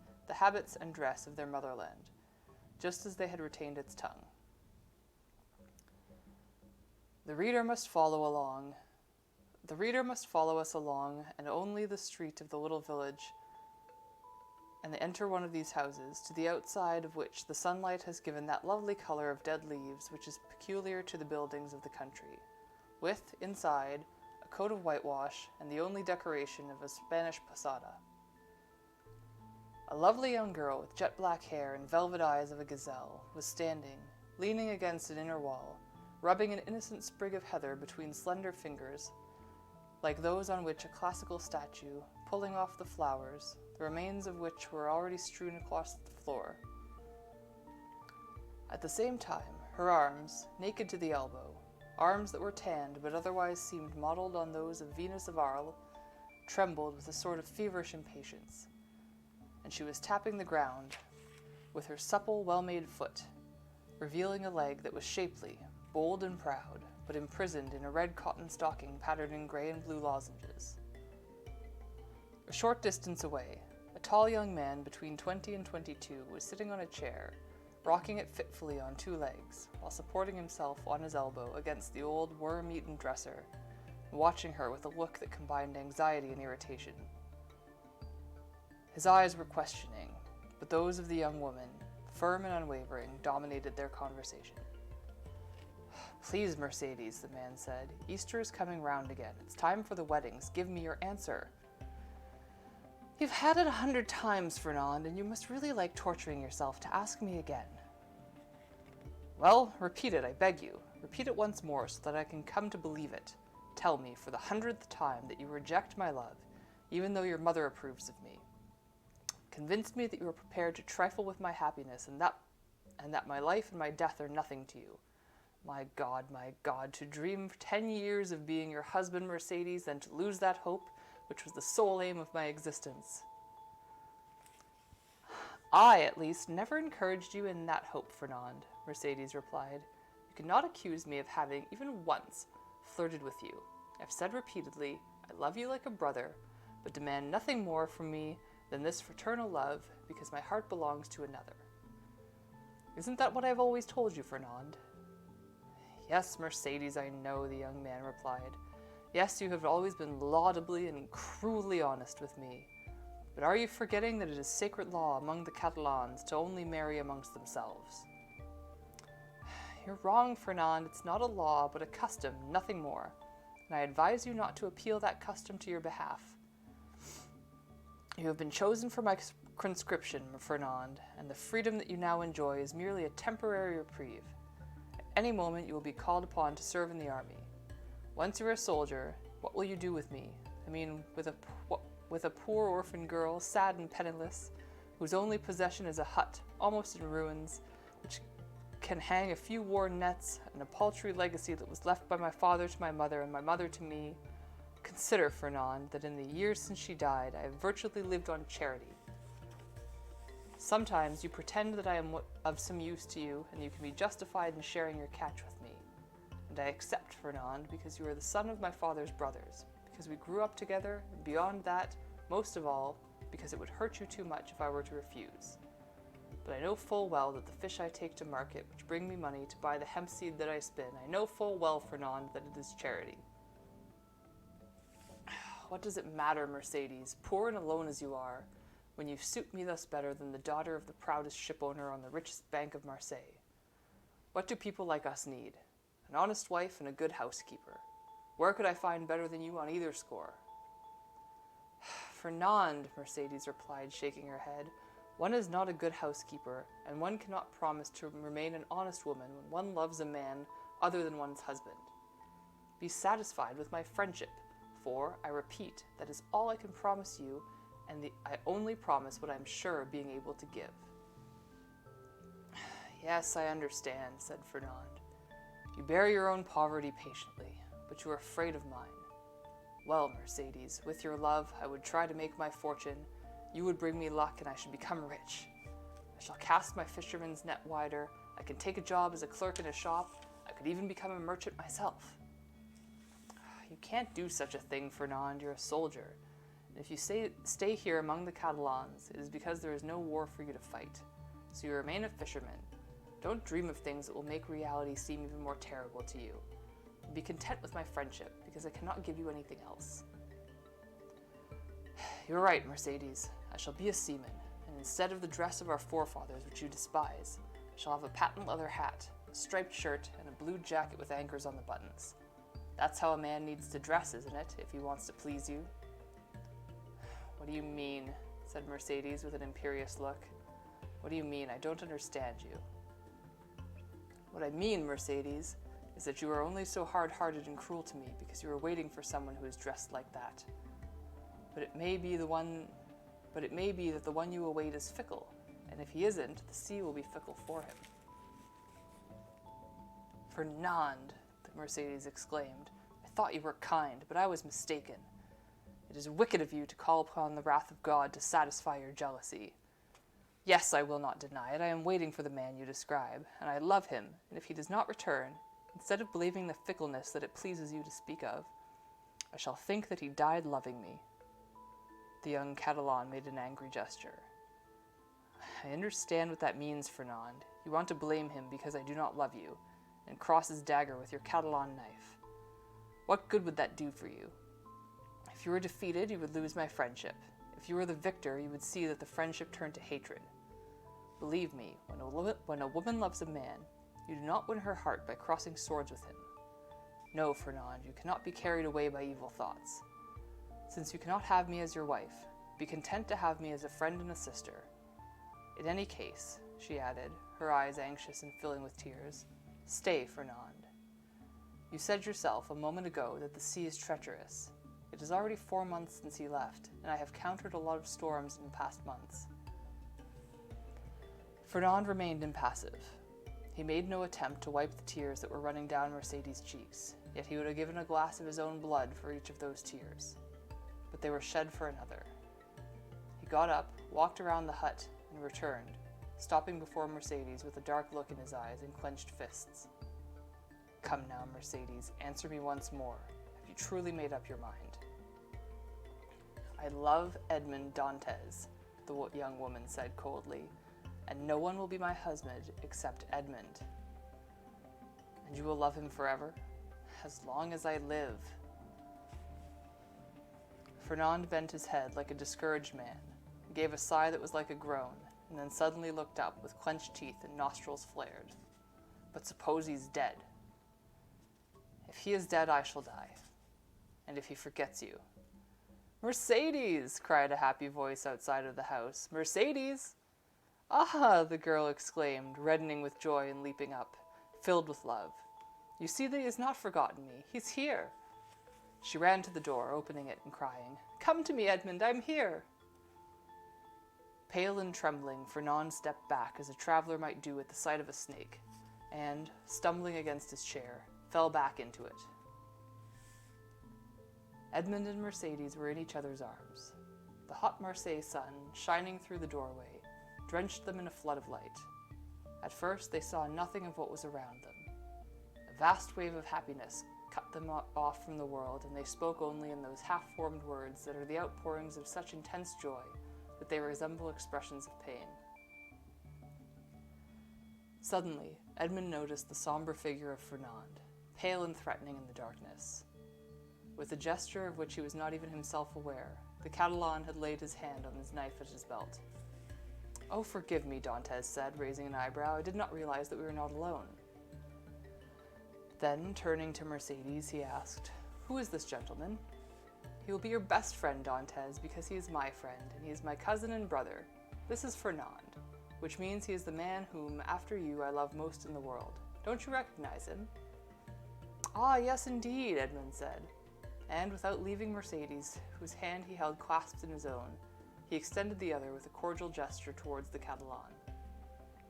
of their motherland, just as they had retained its tongue. The reader must follow us along, and only the street of the little village, and they enter one of these houses, to the outside of which the sunlight has given that lovely color of dead leaves which is peculiar to the buildings of the country, with, inside, a coat of whitewash and the only decoration of a Spanish posada. A lovely young girl with jet-black hair and velvet eyes of a gazelle was standing, leaning against an inner wall, rubbing an innocent sprig of heather between slender fingers, like those on which a classical statue, pulling off the flowers, the remains of which were already strewn across the floor. At the same time, her arms, naked to the elbow, arms that were tanned but otherwise seemed modeled on those of Venus of Arles, trembled with a sort of feverish impatience, and she was tapping the ground with her supple, well-made foot, revealing a leg that was shapely, bold and proud, but imprisoned in a red cotton stocking patterned in gray and blue lozenges. A short distance away, a tall young man between 20 and 22 was sitting on a chair, rocking it fitfully on 2 legs, while supporting himself on his elbow against the old worm-eaten dresser, and watching her with a look that combined anxiety and irritation. His eyes were questioning, but those of the young woman, firm and unwavering, dominated their conversation. "Please, Mercedes," the man said, "Easter is coming round again. It's time for the weddings. Give me your answer." "You've had it 100 times, Fernand, and you must really like torturing yourself to ask me again." "Well, repeat it, I beg you. Repeat it once more so that I can come to believe it. Tell me, for the 100th time, that you reject my love, even though your mother approves of me. Convince me that you are prepared to trifle with my happiness, and that my life and my death are nothing to you. My God, to dream for 10 years of being your husband, Mercedes, then to lose that hope, which was the sole aim of my existence." "I, at least, never encouraged you in that hope, Fernand," Mercedes replied. "You cannot accuse me of having, even once, flirted with you. I've said repeatedly, I love you like a brother, but demand nothing more from me than this fraternal love, because my heart belongs to another. Isn't that what I've always told you, Fernand?" "Yes, Mercedes, I know," the young man replied. "Yes, you have always been laudably and cruelly honest with me. But are you forgetting that it is sacred law among the Catalans to only marry amongst themselves?" "You're wrong, Fernand. It's not a law, but a custom, nothing more. And I advise you not to appeal that custom to your behalf. You have been chosen for my conscription, Fernand, and the freedom that you now enjoy is merely a temporary reprieve. At any moment you will be called upon to serve in the army. Once you're a soldier, what will you do with me? I mean, with a poor orphan girl, sad and penniless, whose only possession is a hut, almost in ruins, which can hang a few worn nets and a paltry legacy that was left by my father to my mother and my mother to me. Consider, Fernand, that in the years since she died, I have virtually lived on charity. Sometimes you pretend that I am of some use to you, and you can be justified in sharing your catch with me. And I accept, Fernand, because you are the son of my father's brothers, because we grew up together, and beyond that, most of all, because it would hurt you too much if I were to refuse. But I know full well that the fish I take to market, which bring me money to buy the hemp seed that I spin, I know full well, Fernand, that it is charity. What does it matter, Mercedes, poor and alone as you are, when you suit me thus better than the daughter of the proudest shipowner on the richest bank of Marseille? What do people like us need? An honest wife and a good housekeeper. Where could I find better than you on either score?" "Fernand," Mercedes replied, shaking her head, "one is not a good housekeeper, and one cannot promise to remain an honest woman when one loves a man other than one's husband. Be satisfied with my friendship, for, I repeat, that is all I can promise you, and I only promise what I am sure of being able to give." "Yes, I understand," said Fernand. "You bear your own poverty patiently, but you are afraid of mine. Well, Mercedes, with your love, I would try to make my fortune. You would bring me luck, and I should become rich. I shall cast my fisherman's net wider. I can take a job as a clerk in a shop. I could even become a merchant myself." "You can't do such a thing, Fernand. You're a soldier. And if you stay here among the Catalans, it is because there is no war for you to fight. So you remain a fisherman. Don't dream of things that will make reality seem even more terrible to you. And be content with my friendship, because I cannot give you anything else." "You're right, Mercedes. I shall be a seaman, and instead of the dress of our forefathers, which you despise, I shall have a patent leather hat, a striped shirt, and a blue jacket with anchors on the buttons. That's how a man needs to dress, isn't it, if he wants to please you?" "What do you mean?" said Mercedes with an imperious look. "What do you mean? I don't understand you." "What I mean, Mercedes, is that you are only so hard-hearted and cruel to me because you are waiting for someone who is dressed like that. But it may be that the one you await is fickle, and if he isn't, the sea will be fickle for him." "Fernand," Mercedes exclaimed, "I thought you were kind, but I was mistaken. It is wicked of you to call upon the wrath of God to satisfy your jealousy. Yes, I will not deny it. I am waiting for the man you describe, and I love him, and if he does not return, instead of believing the fickleness that it pleases you to speak of, I shall think that he died loving me." The young Catalan made an angry gesture. "I understand what that means, Fernand. You want to blame him because I do not love you, and cross his dagger with your Catalan knife. What good would that do for you? If you were defeated, you would lose my friendship. If you were the victor, you would see that the friendship turned to hatred. Believe me, when a woman loves a man, you do not win her heart by crossing swords with him. No, Fernand, you cannot be carried away by evil thoughts. Since you cannot have me as your wife, be content to have me as a friend and a sister. In any case," she added, her eyes anxious and filling with tears, "stay, Fernand. You said yourself a moment ago that the sea is treacherous. It is already 4 months since he left, and I have countered a lot of storms in the past months." Fernand remained impassive. He made no attempt to wipe the tears that were running down Mercedes' cheeks, yet he would have given a glass of his own blood for each of those tears. But they were shed for another. He got up, walked around the hut, and returned, stopping before Mercedes with a dark look in his eyes and clenched fists. "Come now, Mercedes, answer me once more. Have you truly made up your mind?" "I love Edmond Dantes," the young woman said coldly, "and no one will be my husband except Edmond." "And you will love him forever?" "As long as I live." Fernand bent his head like a discouraged man, gave a sigh that was like a groan, and then suddenly looked up with clenched teeth and nostrils flared. "But suppose he's dead?" "If he is dead, I shall die. And if he forgets you—" "Mercedes!" cried a happy voice outside of the house. "Mercedes!" "Ah!" the girl exclaimed, reddening with joy and leaping up, filled with love. "You see that he has not forgotten me. He's here." She ran to the door, opening it and crying, "Come to me, Edmond, I'm here." Pale and trembling, Fernand stepped back as a traveler might do at the sight of a snake, and, stumbling against his chair, fell back into it. Edmond and Mercedes were in each other's arms. The hot Marseille sun, shining through the doorway, drenched them in a flood of light. At first, they saw nothing of what was around them. A vast wave of happiness cut them off from the world, and they spoke only in those half-formed words that are the outpourings of such intense joy that they resemble expressions of pain. Suddenly, Edmond noticed the somber figure of Fernand, pale and threatening in the darkness. With a gesture of which he was not even himself aware, the Catalan had laid his hand on his knife at his belt. "Oh, forgive me," Dantes said, raising an eyebrow. "I did not realize that we were not alone." Then, turning to Mercedes, he asked, "Who is this gentleman?" "He will be your best friend, Dantes, because he is my friend, and he is my cousin and brother. This is Fernand, which means he is the man whom, after you, I love most in the world. Don't you recognize him?" Ah, yes, indeed, Edmund said. And without leaving Mercedes, whose hand he held clasped in his own, he extended the other with a cordial gesture towards the Catalan.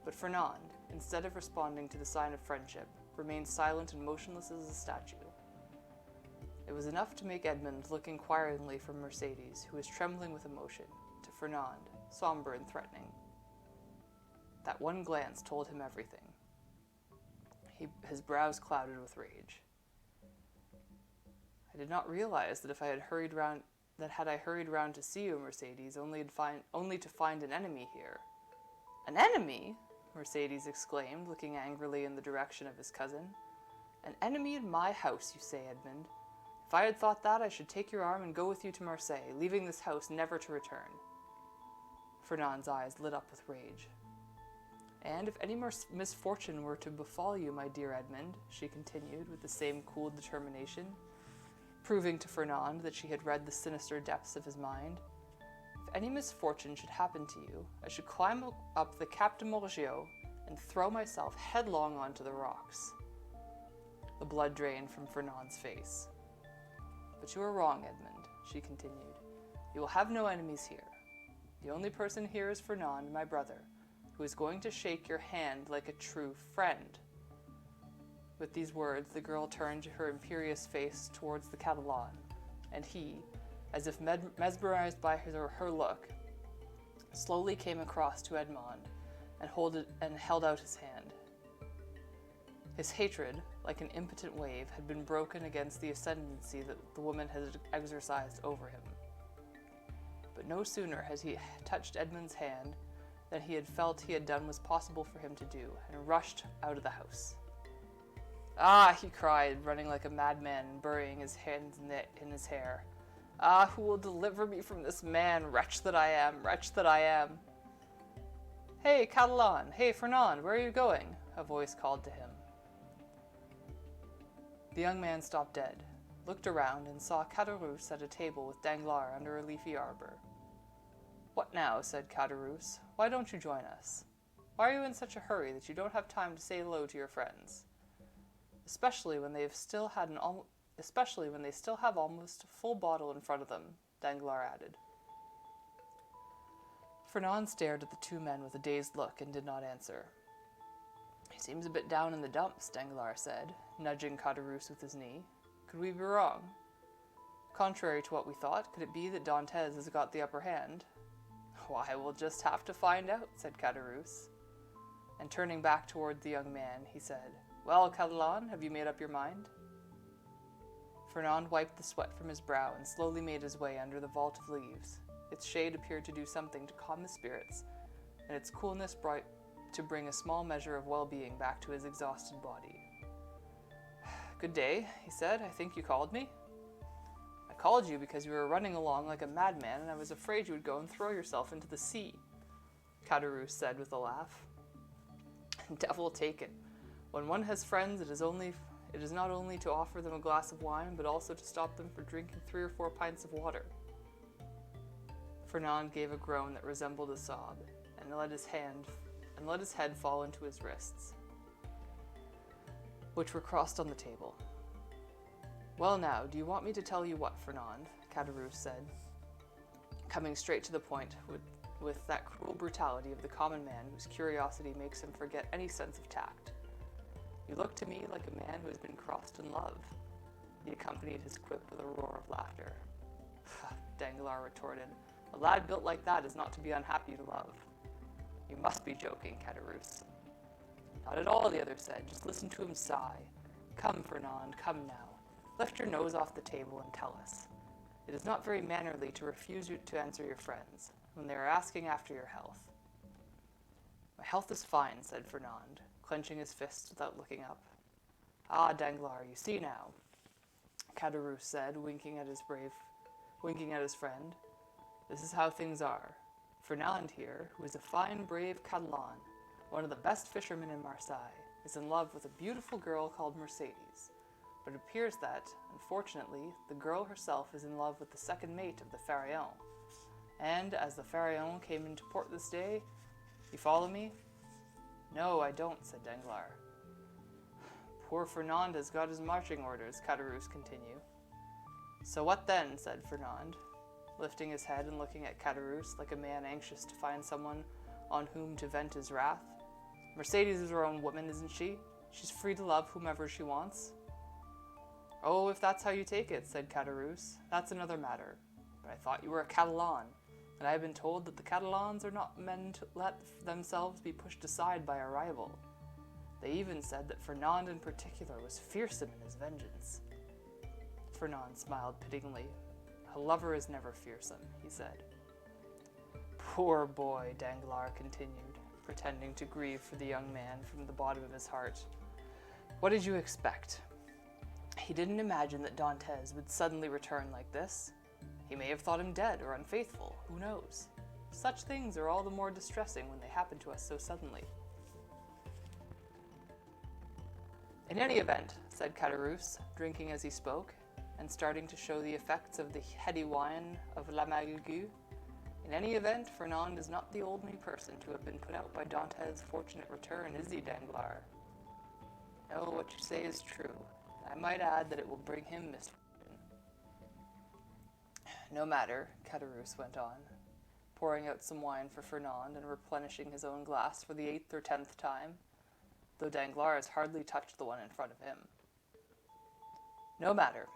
But Fernand, instead of responding to the sign of friendship, remained silent and motionless as a statue. It was enough to make Edmund look inquiringly from Mercedes, who was trembling with emotion, to Fernand, somber and threatening. That one glance told him everything. His brows clouded with rage. I did not realize that had I hurried round to see you, Mercedes, only to find an enemy here. An enemy? Mercedes exclaimed, looking angrily in the direction of his cousin. An enemy in my house, you say, Edmund? If I had thought that, I should take your arm and go with you to Marseille, leaving this house never to return. Fernand's eyes lit up with rage. And if any misfortune were to befall you, my dear Edmund, she continued with the same cool determination, proving to Fernand that she had read the sinister depths of his mind, if any misfortune should happen to you, I should climb up the Cap de Morgio and throw myself headlong onto the rocks. The blood drained from Fernand's face. But you are wrong, Edmund, she continued. You will have no enemies here. The only person here is Fernand, my brother, who is going to shake your hand like a true friend. With these words, the girl turned her imperious face towards the Catalan, and he, as if mesmerized by her look, slowly came across to Edmond and held out his hand. His hatred, like an impotent wave, had been broken against the ascendancy that the woman had exercised over him. But no sooner had he touched Edmund's hand than he had felt he had done what was possible for him to do, and rushed out of the house. Ah, he cried, running like a madman and burying his hands in his hair. Ah, who will deliver me from this man? Wretch that I am, wretch that I am. Hey, Catalan, hey, Fernand, where are you going? A voice called to him. The young man stopped dead, looked around, and saw Caderousse at a table with Danglars under a leafy arbor. What now? Said Caderousse. Why don't you join us? Why are you in such a hurry that you don't have time to say hello to your friends? Especially when they still have almost a full bottle in front of them, Danglars added. Fernand stared at the two men with a dazed look and did not answer. He seems a bit down in the dumps, Danglars said, nudging Caderousse with his knee. Could we be wrong? Contrary to what we thought, could it be that Dantes has got the upper hand? Why, we'll just have to find out, said Caderousse. And turning back toward the young man, he said, Well, Catalan, have you made up your mind? Fernand wiped the sweat from his brow and slowly made his way under the vault of leaves. Its shade appeared to do something to calm his spirits, and its coolness brought to bring a small measure of well-being back to his exhausted body. Good day, he said. I think you called me? I called you because you were running along like a madman, and I was afraid you would go and throw yourself into the sea, Caderousse said with a laugh. Devil take it. When one has friends, it is not only to offer them a glass of wine, but also to stop them from drinking 3 or 4 pints of water. Fernand gave a groan that resembled a sob, and let his head fall into his wrists, which were crossed on the table. Well now, do you want me to tell you what, Fernand? Caderousse said, coming straight to the point with that cruel brutality of the common man whose curiosity makes him forget any sense of tact. You look to me like a man who has been crossed in love. He accompanied his quip with a roar of laughter. Danglars retorted, a lad built like that is not to be unhappy to love. You must be joking, Caderousse. Not at all, the other said. Just listen to him sigh. Come, Fernand, come now. Lift your nose off the table and tell us. It is not very mannerly to refuse you to answer your friends when they are asking after your health. My health is fine, said Fernand, clenching his fists without looking up. Ah, Danglars, you see now, Caderousse said, winking at his friend. This is how things are. Fernand here, who is a fine, brave Catalan, one of the best fishermen in Marseille, is in love with a beautiful girl called Mercedes. But it appears that, unfortunately, the girl herself is in love with the second mate of the Pharaon. And as the Pharaon came into port this day, you follow me? No, I don't, said Danglars. Poor Fernand has got his marching orders, Caderousse continued. So what then, said Fernand, lifting his head and looking at Caderousse like a man anxious to find someone on whom to vent his wrath. Mercedes is her own woman, isn't she? She's free to love whomever she wants. Oh, if that's how you take it, said Caderousse, that's another matter. But I thought you were a Catalan, and I have been told that the Catalans are not men to let themselves be pushed aside by a rival. They even said that Fernand in particular was fearsome in his vengeance. Fernand smiled pityingly. A lover is never fearsome, he said. Poor boy, Danglars continued, pretending to grieve for the young man from the bottom of his heart. What did you expect? He didn't imagine that Dantes would suddenly return like this. He may have thought him dead or unfaithful, who knows? Such things are all the more distressing when they happen to us so suddenly. In any event, said Caderousse, drinking as he spoke, and starting to show the effects of the heady wine of La Malgueux, in any event, Fernand is not the only person to have been put out by Dantes' fortunate return, is he, Danglars? No, what you say is true. I might add that it will bring him misfortune. No matter, Caderousse went on, pouring out some wine for Fernand and replenishing his own glass for the 8th or 10th time, though Danglars hardly touched the one in front of him. No matter.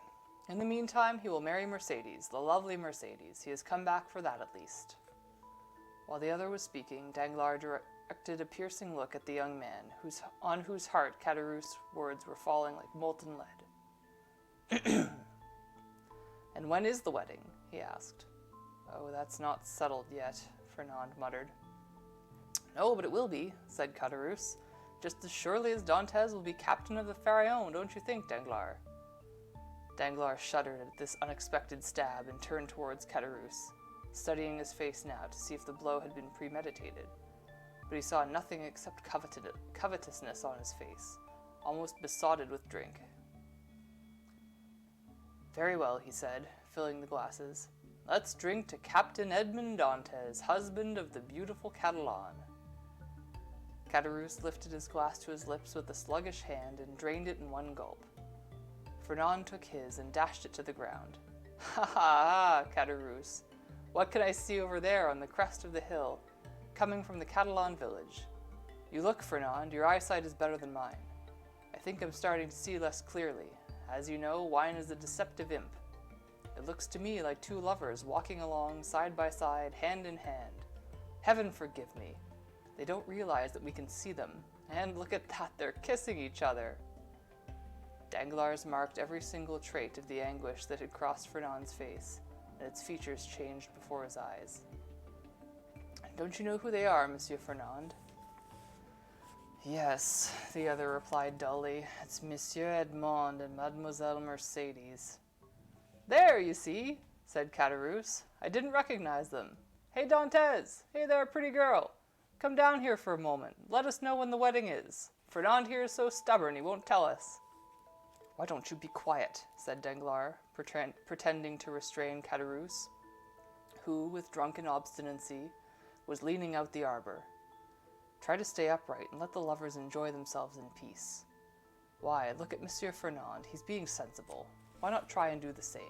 In the meantime, he will marry Mercedes, the lovely Mercedes. He has come back for that at least. While the other was speaking, Danglars directed a piercing look at the young man, on whose heart Caderousse's words were falling like molten lead. And when is the wedding? He asked. Oh, that's not settled yet, Fernand muttered. No, but it will be, said Caderousse, just as surely as Dantes will be captain of the Pharaon, don't you think, Danglars? Danglars shuddered at this unexpected stab and turned towards Caderousse, studying his face now to see if the blow had been premeditated. But he saw nothing except covetousness on his face, almost besotted with drink. Very well, he said, filling the glasses. Let's drink to Captain Edmond Dantes, husband of the beautiful Catalan. Caderousse lifted his glass to his lips with a sluggish hand and drained it in one gulp. Fernand took his and dashed it to the ground. Ha ha ha, Caderousse. What can I see over there on the crest of the hill, coming from the Catalan village? You look, Fernand, your eyesight is better than mine. I think I'm starting to see less clearly. As you know, wine is a deceptive imp. It looks to me like two lovers walking along side by side, hand in hand. Heaven forgive me. They don't realize that we can see them. And look at that, they're kissing each other. Danglars marked every single trait of the anguish that had crossed Fernand's face, and its features changed before his eyes. Don't you know who they are, Monsieur Fernand? Yes, the other replied dully. It's Monsieur Edmond and Mademoiselle Mercedes. There, you see, said Caderousse. I didn't recognize them. Hey, Dantes! Hey there, pretty girl! Come down here for a moment. Let us know when the wedding is. Fernand here is so stubborn he won't tell us. Why don't you be quiet, said Danglars, pretending to restrain Caderousse, who, with drunken obstinacy, was leaning out the arbor. Try to stay upright and let the lovers enjoy themselves in peace. Why, look at Monsieur Fernand, he's being sensible. Why not try and do the same?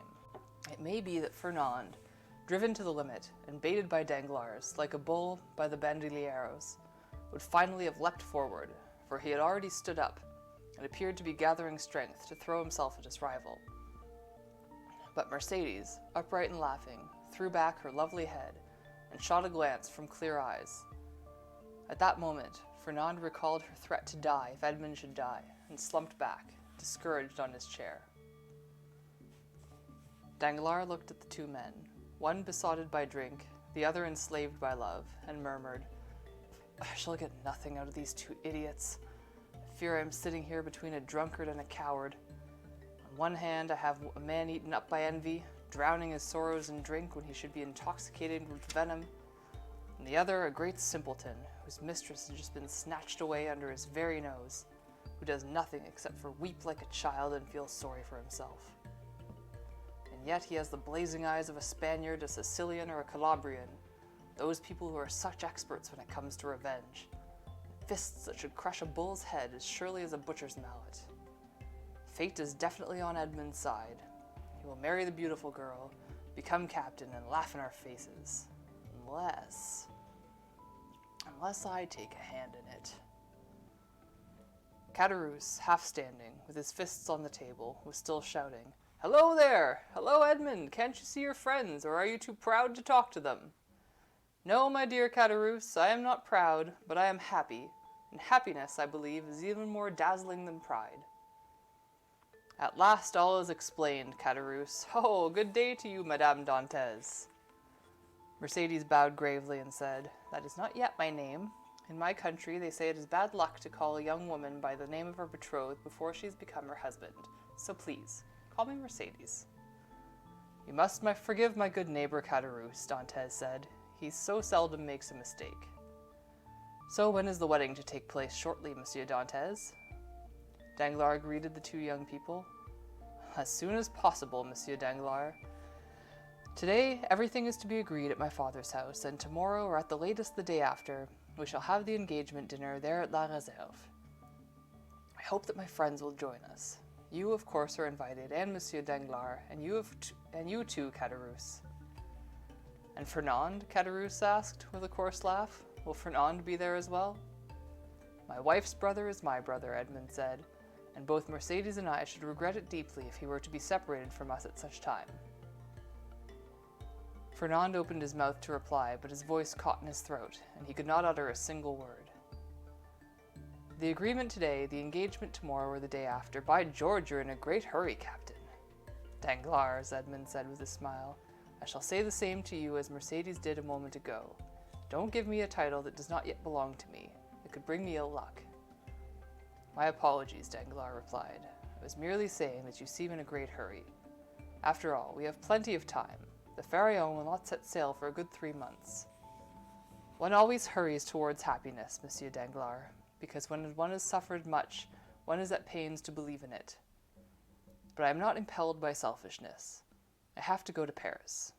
It may be that Fernand, driven to the limit and baited by Danglars, like a bull by the bandolieros, would finally have leapt forward, for he had already stood up, and appeared to be gathering strength to throw himself at his rival. But Mercedes, upright and laughing, threw back her lovely head, and shot a glance from clear eyes. At that moment, Fernand recalled her threat to die if Edmond should die, and slumped back, discouraged on his chair. Danglars looked at the two men, one besotted by drink, the other enslaved by love, and murmured, I shall get nothing out of these two idiots. I fear I am sitting here between a drunkard and a coward. On one hand, I have a man eaten up by envy, drowning his sorrows in drink when he should be intoxicated with venom. On the other, a great simpleton, whose mistress has just been snatched away under his very nose, who does nothing except for weep like a child and feel sorry for himself. And yet he has the blazing eyes of a Spaniard, a Sicilian, or a Calabrian, those people who are such experts when it comes to revenge. Fists that should crush a bull's head as surely as a butcher's mallet. Fate is definitely on Edmund's side. He will marry the beautiful girl, become captain, and laugh in our faces. Unless I take a hand in it. Caderousse, half standing, with his fists on the table, was still shouting, "Hello there! Hello, Edmund! Can't you see your friends, or are you too proud to talk to them?" "No, my dear Caderousse, I am not proud, but I am happy, and happiness, I believe, is even more dazzling than pride." "At last all is explained, Caderousse. Oh, good day to you, Madame Dantès." Mercedes bowed gravely and said, "That is not yet my name. In my country, they say it is bad luck to call a young woman by the name of her betrothed before she has become her husband. So please, call me Mercedes." "You must forgive my good neighbor Caderousse," Dantès said. "He so seldom makes a mistake." "So when is the wedding to take place shortly, Monsieur Dantès?" Danglars greeted the two young people. "As soon as possible, Monsieur Danglars. Today, everything is to be agreed at my father's house, and tomorrow, or at the latest the day after, we shall have the engagement dinner there at La Réserve. I hope that my friends will join us. You, of course, are invited, and Monsieur Danglars, and you too, Caderousse." "And Fernand?" Caderousse asked, with a coarse laugh. "Will Fernand be there as well?" "My wife's brother is my brother," Edmund said, "and both Mercedes and I should regret it deeply if he were to be separated from us at such time." Fernand opened his mouth to reply, but his voice caught in his throat, and he could not utter a single word. "The agreement today, the engagement tomorrow or the day after. By George, you're in a great hurry, Captain." "Danglars," Edmund said with a smile, "I shall say the same to you as Mercedes did a moment ago. Don't give me a title that does not yet belong to me. It could bring me ill luck." "My apologies," Danglars replied. "I was merely saying that you seem in a great hurry. After all, we have plenty of time. The Pharaon will not set sail for a good 3 months. One always hurries towards happiness, Monsieur Danglars, because when one has suffered much, one is at pains to believe in it. But I am not impelled by selfishness. I have to go to Paris."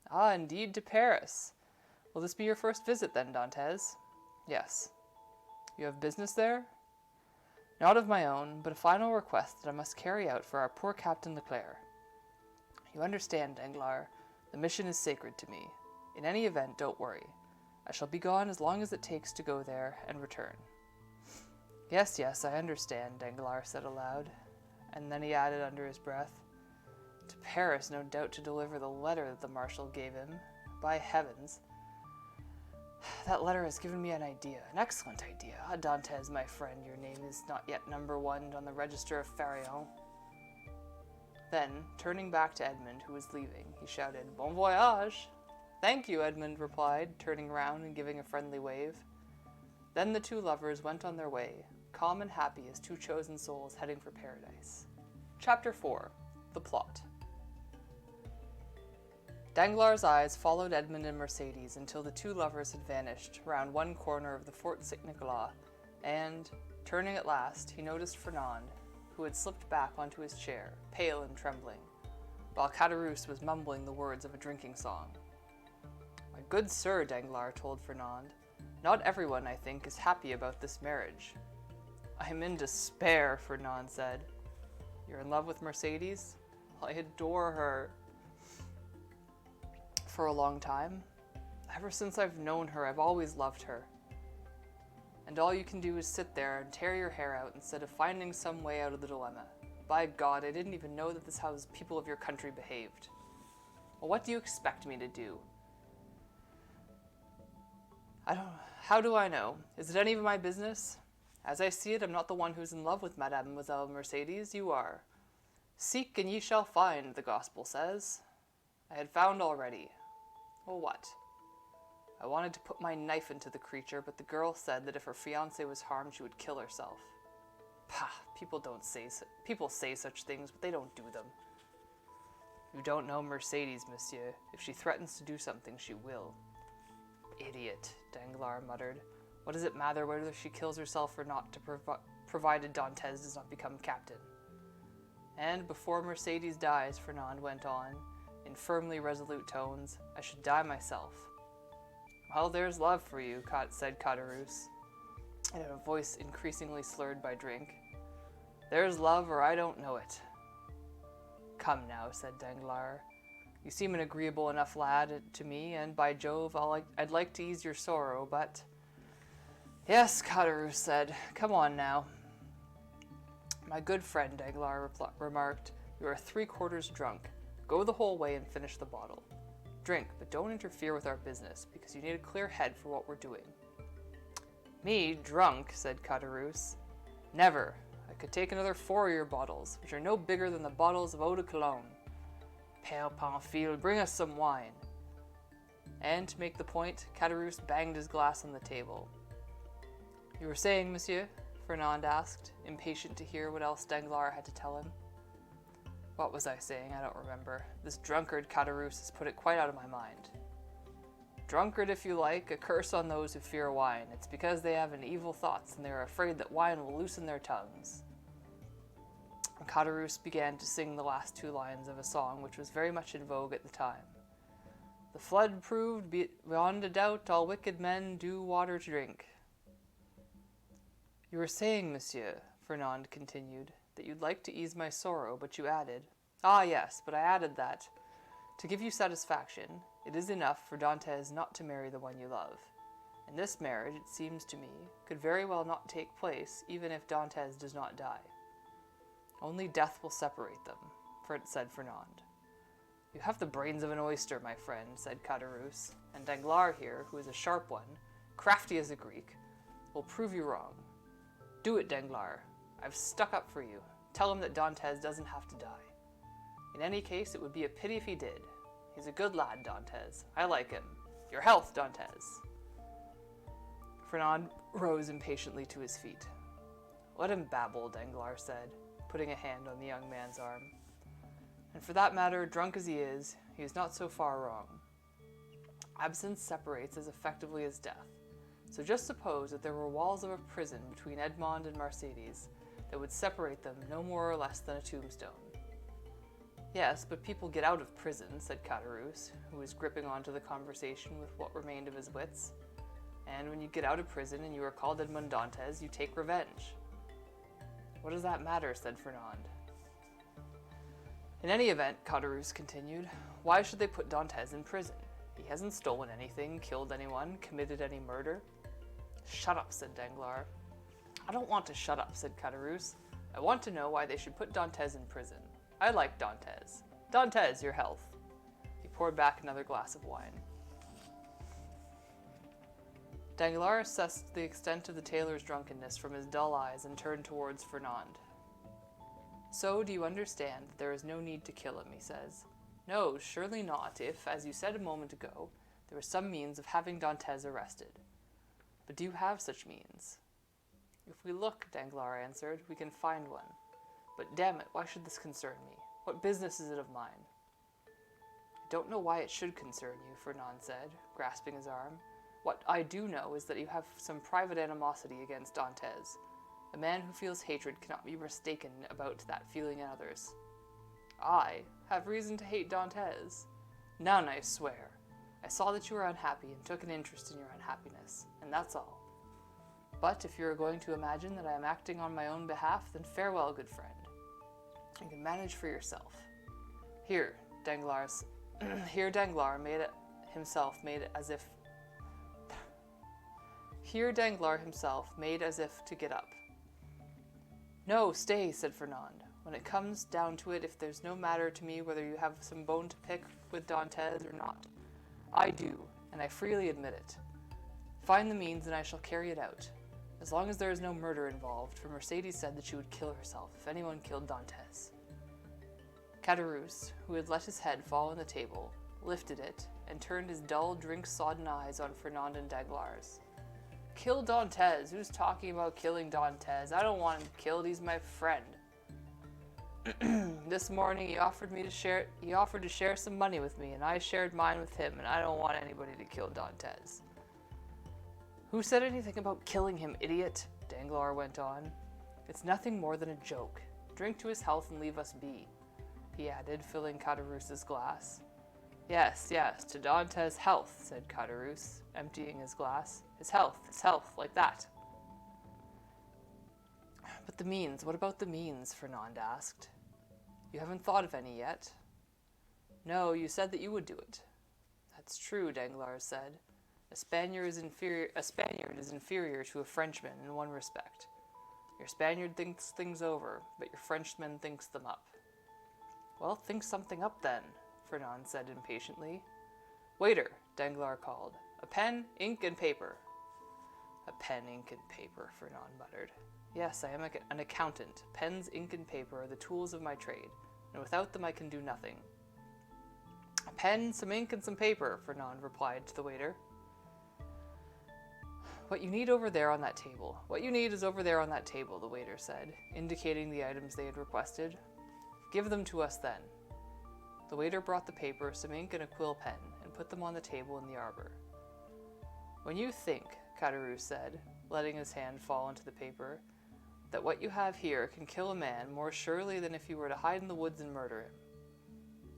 "Ah, indeed, to Paris. Will this be your first visit, then, Dantès?" "Yes." "You have business there?" "Not of my own, but a final request that I must carry out for our poor Captain Leclerc. You understand, Danglars, the mission is sacred to me. In any event, don't worry. I shall be gone as long as it takes to go there and return." Yes, I understand," Danglars said aloud, and then he added under his breath, "To Paris, no doubt, to deliver the letter that the marshal gave him. By heavens! That letter has given me an idea, an excellent idea. Ah, Dantès, my friend, your name is not yet number 1 on the register of Pharaon." Then, turning back to Edmund, who was leaving, he shouted, "Bon voyage!" "Thank you," Edmund replied, turning round and giving a friendly wave. Then the two lovers went on their way, calm and happy as two chosen souls heading for paradise. Chapter 4. The Plot. Danglars' eyes followed Edmund and Mercedes until the two lovers had vanished round one corner of the Fort St. Nicolas, and, turning at last, he noticed Fernand, who had slipped back onto his chair, pale and trembling, while Caderousse was mumbling the words of a drinking song. "My good sir," Danglars told Fernand, "not everyone, I think, is happy about this marriage." "I am in despair," Fernand said. "You're in love with Mercedes?" "I adore her." "For a long time?" "Ever since I've known her, I've always loved her." "And all you can do is sit there and tear your hair out instead of finding some way out of the dilemma. By God, I didn't even know that this is how people of your country behaved." "Well, what do you expect me to do?" How do I know? Is it any of my business? As I see it, I'm not the one who's in love with Mademoiselle Mercedes. You are. Seek and ye shall find, the gospel says. I had found already. Well, what? I wanted to put my knife into the creature, but the girl said that if her fiancé was harmed, she would kill herself. Pah, people say such things, but they don't do them. You don't know Mercedes, monsieur. If she threatens to do something, she will. Idiot, Danglars muttered. What does it matter whether she kills herself or not, provided Dantès does not become captain? And before Mercedes dies, Fernand went on, in firmly resolute tones, I should die myself. Well, there's love for you, said Caderousse, in a voice increasingly slurred by drink. There's love, or I don't know it. Come now, said Danglars. You seem an agreeable enough lad to me, and by Jove, I'd like to ease your sorrow, but... Yes, Caderousse said. Come on now. My good friend, Danglars remarked, you are 3/4 drunk. Go the whole way and finish the bottle. Drink, but don't interfere with our business, because you need a clear head for what we're doing. Me, drunk, said Caderousse. Never. I could take another 4 of your bottles, which are no bigger than the bottles of eau de cologne. Père Pamphile, bring us some wine. And to make the point, Caderousse banged his glass on the table. You were saying, monsieur? Fernand asked, impatient to hear what else Danglars had to tell him. What was I saying? I don't remember. This drunkard Caderousse has put it quite out of my mind. Drunkard, if you like, a curse on those who fear wine. It's because they have an evil thoughts, and they are afraid that wine will loosen their tongues. Caderousse began to sing the last 2 lines of a song which was very much in vogue at the time. The flood proved beyond a doubt all wicked men do water to drink. You were saying, monsieur, Fernand continued, that you'd like to ease my sorrow, but you added... Ah, yes, but I added that, to give you satisfaction, it is enough for Dantès not to marry the one you love. And this marriage, it seems to me, could very well not take place, even if Dantès does not die. Only death will separate them, said Fernand. You have the brains of an oyster, my friend, said Caderousse, and Danglars here, who is a sharp one, crafty as a Greek, will prove you wrong. Do it, Danglars. I've stuck up for you. Tell him that Dantès doesn't have to die. In any case, it would be a pity if he did. He's a good lad, Dantès. I like him. Your health, Dantès. Fernand rose impatiently to his feet. Let him babble, Danglars said, putting a hand on the young man's arm. And for that matter, drunk as he is not so far wrong. Absence separates as effectively as death. So just suppose that there were walls of a prison between Edmond and Mercedes that would separate them no more or less than a tombstone. Yes, but people get out of prison, said Caderousse, who was gripping onto the conversation with what remained of his wits. And when you get out of prison and you are called Edmond Dantès, you take revenge. What does that matter, said Fernand. In any event, Caderousse continued, why should they put Dantès in prison? He hasn't stolen anything, killed anyone, committed any murder. Shut up, said Danglars. I don't want to shut up, said Caderousse. I want to know why they should put Dantès in prison. I like Dantès. Dantès, your health. He poured back another glass of wine. Danglars assessed the extent of the tailor's drunkenness from his dull eyes and turned towards Fernand. So, do you understand that there is no need to kill him, he says. No, surely not, if, as you said a moment ago, there was some means of having Dantès arrested. But do you have such means? If we look, Danglars answered, we can find one. But damn it, why should this concern me? What business is it of mine? I don't know why it should concern you, Fernand said, grasping his arm. What I do know is that you have some private animosity against Dantès. A man who feels hatred cannot be mistaken about that feeling in others. I have reason to hate Dantès? None, I swear. I saw that you were unhappy and took an interest in your unhappiness, and that's all. But if you are going to imagine that I am acting on my own behalf, then farewell, good friend. You can manage for yourself. Here, Danglars himself made as if to get up. No, stay, said Fernand. When it comes down to it, if there's no matter to me whether you have some bone to pick with Dantès or not. I do, and I freely admit it. Find the means and I shall carry it out. As long as there is no murder involved, for Mercedes said that she would kill herself if anyone killed Dantès. Caderousse, who had let his head fall on the table, lifted it, and turned his dull, drink-sodden eyes on Fernand and Danglars. Kill Dantès? Who's talking about killing Dantès? I don't want him killed, he's my friend. This morning he offered to share some money with me, and I shared mine with him, and I don't want anybody to kill Dantès. Who said anything about killing him, idiot? Danglars went on. It's nothing more than a joke. Drink to his health and leave us be, he added, filling Caderousse's glass. Yes, to Dantès' health, said Caderousse, emptying his glass. His health, like that. But the means, what about the means? Fernand asked. You haven't thought of any yet? No, you said that you would do it. That's true, Danglars said. A Spaniard is inferior to a Frenchman in one respect. Your Spaniard thinks things over, but your Frenchman thinks them up. Well, think something up then, Fernand said impatiently. Waiter, Danglars called. A pen, ink, and paper. A pen, ink, and paper, Fernand muttered. Yes, I am an accountant. Pens, ink, and paper are the tools of my trade, and without them I can do nothing. A pen, some ink, and some paper, Fernand replied to the waiter. What you need is over there on that table, the waiter said, indicating the items they had requested. Give them to us then. The waiter brought the paper, some ink, and a quill pen, and put them on the table in the arbor. When you think, Caderousse said, letting his hand fall into the paper, that what you have here can kill a man more surely than if you were to hide in the woods and murder him.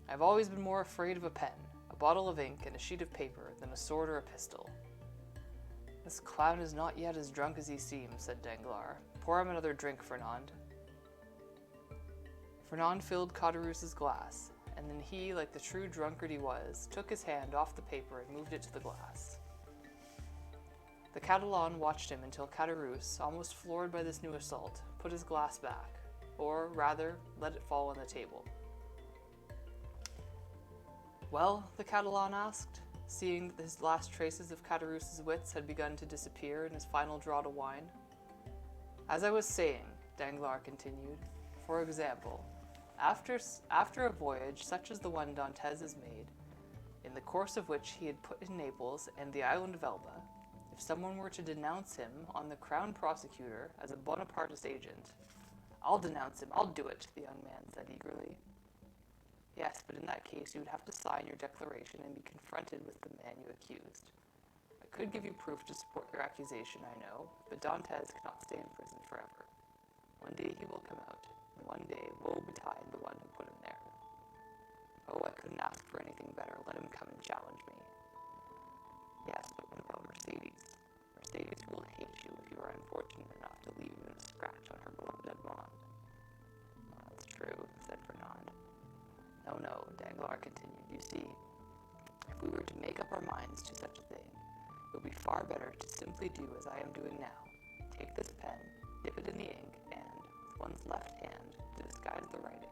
I've always been more afraid of a pen, a bottle of ink, and a sheet of paper than a sword or a pistol. This clown is not yet as drunk as he seems, said Danglars. Pour him another drink, Fernand. Fernand filled Caderousse's glass, and then he, like the true drunkard he was, took his hand off the paper and moved it to the glass. The Catalan watched him until Caderousse, almost floored by this new assault, put his glass back, or, rather, let it fall on the table. Well, the Catalan asked, seeing that his last traces of Caderousse's wits had begun to disappear in his final draught of wine. As I was saying, Danglars continued, for example, after a voyage such as the one Dantès has made, in the course of which he had put in Naples and the island of Elba, if someone were to denounce him on the crown prosecutor as a Bonapartist agent, I'll denounce him, I'll do it, the young man said eagerly. Yes, but in that case you would have to sign your declaration and be confronted with the man you accused. I could give you proof to support your accusation, I know, but Dantès cannot stay in prison forever. One day he will come out, and one day woe betide the one who put him there. Oh, I couldn't ask for anything better. Let him come and challenge me. Yes, but what about Mercedes? Mercedes will hate you if you are unfortunate enough to leave even a scratch on her beloved Edmond. That's true, said Fernand. No, Danglars continued. You see, if we were to make up our minds to such a thing, it would be far better to simply do as I am doing now. Take this pen, dip it in the ink, and, with one's left hand, to disguise the writing,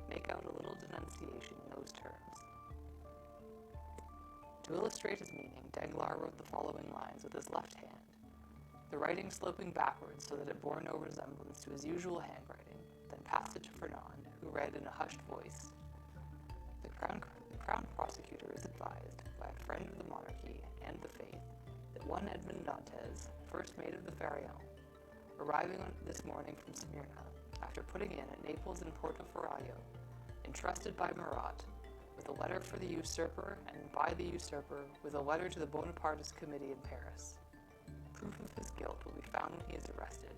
make out a little denunciation in those terms. To illustrate his meaning, Danglars wrote the following lines with his left hand, the writing sloping backwards so that it bore no resemblance to his usual handwriting, then passed it to Fernand, who read in a hushed voice. The Crown Prosecutor is advised, by a friend of the monarchy and the faith, that one Edmond Dantès, first mate of the Pharaon, arriving this morning from Smyrna, after putting in at Naples and Portoferraio, entrusted by Murat, with a letter for the usurper, and by the usurper, with a letter to the Bonapartist Committee in Paris. Proof of his guilt will be found when he is arrested,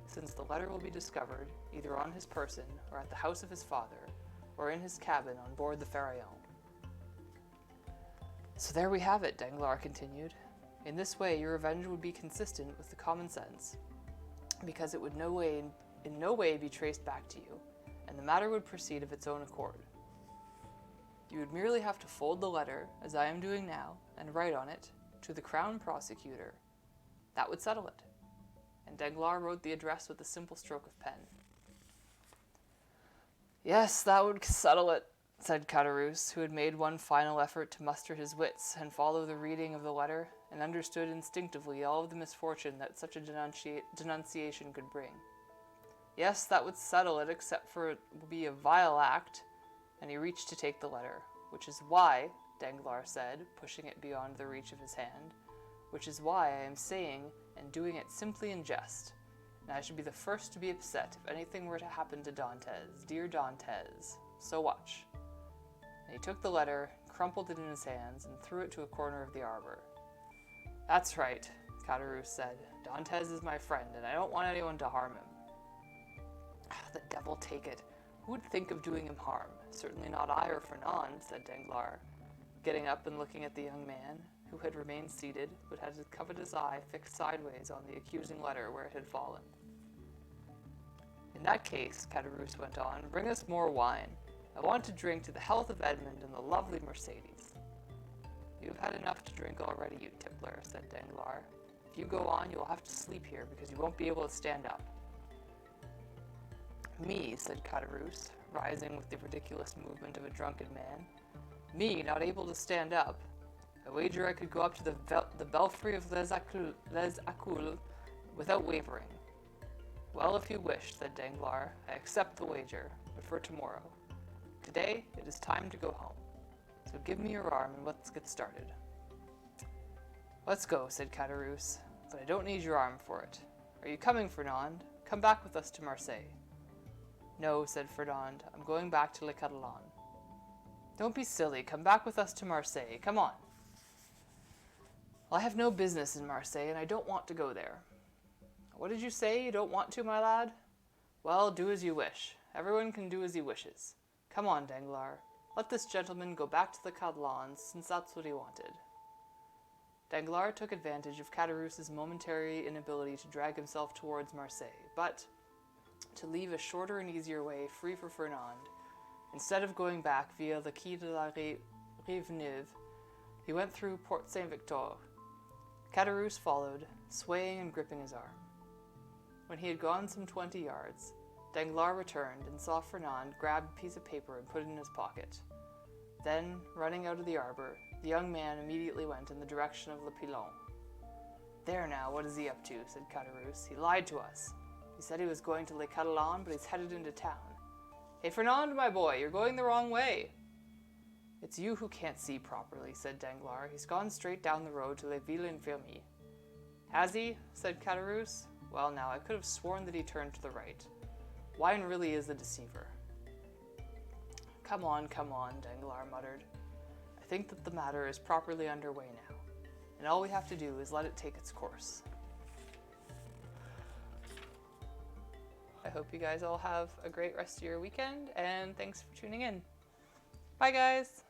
since the letter will be discovered either on his person or at the house of his father, or in his cabin on board the Pharaon. So there we have it, Danglars continued. In this way, your revenge would be consistent with the common sense, because it would in no way be traced back to you, and the matter would proceed of its own accord. You would merely have to fold the letter, as I am doing now, and write on it, to the Crown Prosecutor. That would settle it. And Danglars wrote the address with a simple stroke of pen. Yes, that would settle it, said Caderousse, who had made one final effort to muster his wits and follow the reading of the letter, and understood instinctively all of the misfortune that such a denunciation could bring. Yes, that would settle it, except for it would be a vile act, and he reached to take the letter, which is why, Danglars said, pushing it beyond the reach of his hand, which is why I am saying and doing it simply in jest, and I should be the first to be upset if anything were to happen to Dantès, dear Dantès. So watch. And he took the letter, crumpled it in his hands, and threw it to a corner of the arbor. That's right, Caderousse said. Dantès is my friend, and I don't want anyone to harm him. The devil take it. Who would think of doing him harm? Certainly not I or Fernand, said Danglars, getting up and looking at the young man, who had remained seated, but had his covetous eye fixed sideways on the accusing letter where it had fallen. In that case, Caderousse went on, bring us more wine. I want to drink to the health of Edmund and the lovely Mercedes. You have had enough to drink already, you tippler, said Danglars. If you go on, you will have to sleep here, because you won't be able to stand up. Me, said Caderousse, rising with the ridiculous movement of a drunken man. Me, not able to stand up. I wager I could go up to the belfry of Les Accoules without wavering. Well, if you wish, said Danglars, I accept the wager, but for tomorrow. Today, it is time to go home. So give me your arm and let's get started. Let's go, said Caderousse, but I don't need your arm for it. Are you coming, Fernand? Come back with us to Marseille. No, said Fernand, I'm going back to Le Catalan. Don't be silly, come back with us to Marseille, come on. Well, I have no business in Marseille, and I don't want to go there. What did you say, you don't want to, my lad? Well, do as you wish. Everyone can do as he wishes. Come on, Danglars. Let this gentleman go back to the Catalans, since that's what he wanted. Danglars took advantage of Caderousse's momentary inability to drag himself towards Marseille, but, to leave a shorter and easier way free for Fernand, instead of going back via the Quai de la Rive Neuve, he went through Port Saint-Victor. Caderousse followed, swaying and gripping his arm. When he had gone some 20 yards, Danglars returned and saw Fernand grab a piece of paper and put it in his pocket. Then, running out of the arbor, the young man immediately went in the direction of Le Pilon. There now, what is he up to? Said Caderousse. He lied to us. He said he was going to Le Catalan, but he's headed into town. Hey, Fernand, my boy, you're going the wrong way. It's you who can't see properly, said Danglars. He's gone straight down the road to Les Villes-Infirmies. Has he? Said Caderousse. Well, now, I could have sworn that he turned to the right. Wine really is a deceiver. Come on, Danglars muttered. I think that the matter is properly underway now, and all we have to do is let it take its course. I hope you guys all have a great rest of your weekend, and thanks for tuning in. Bye, guys!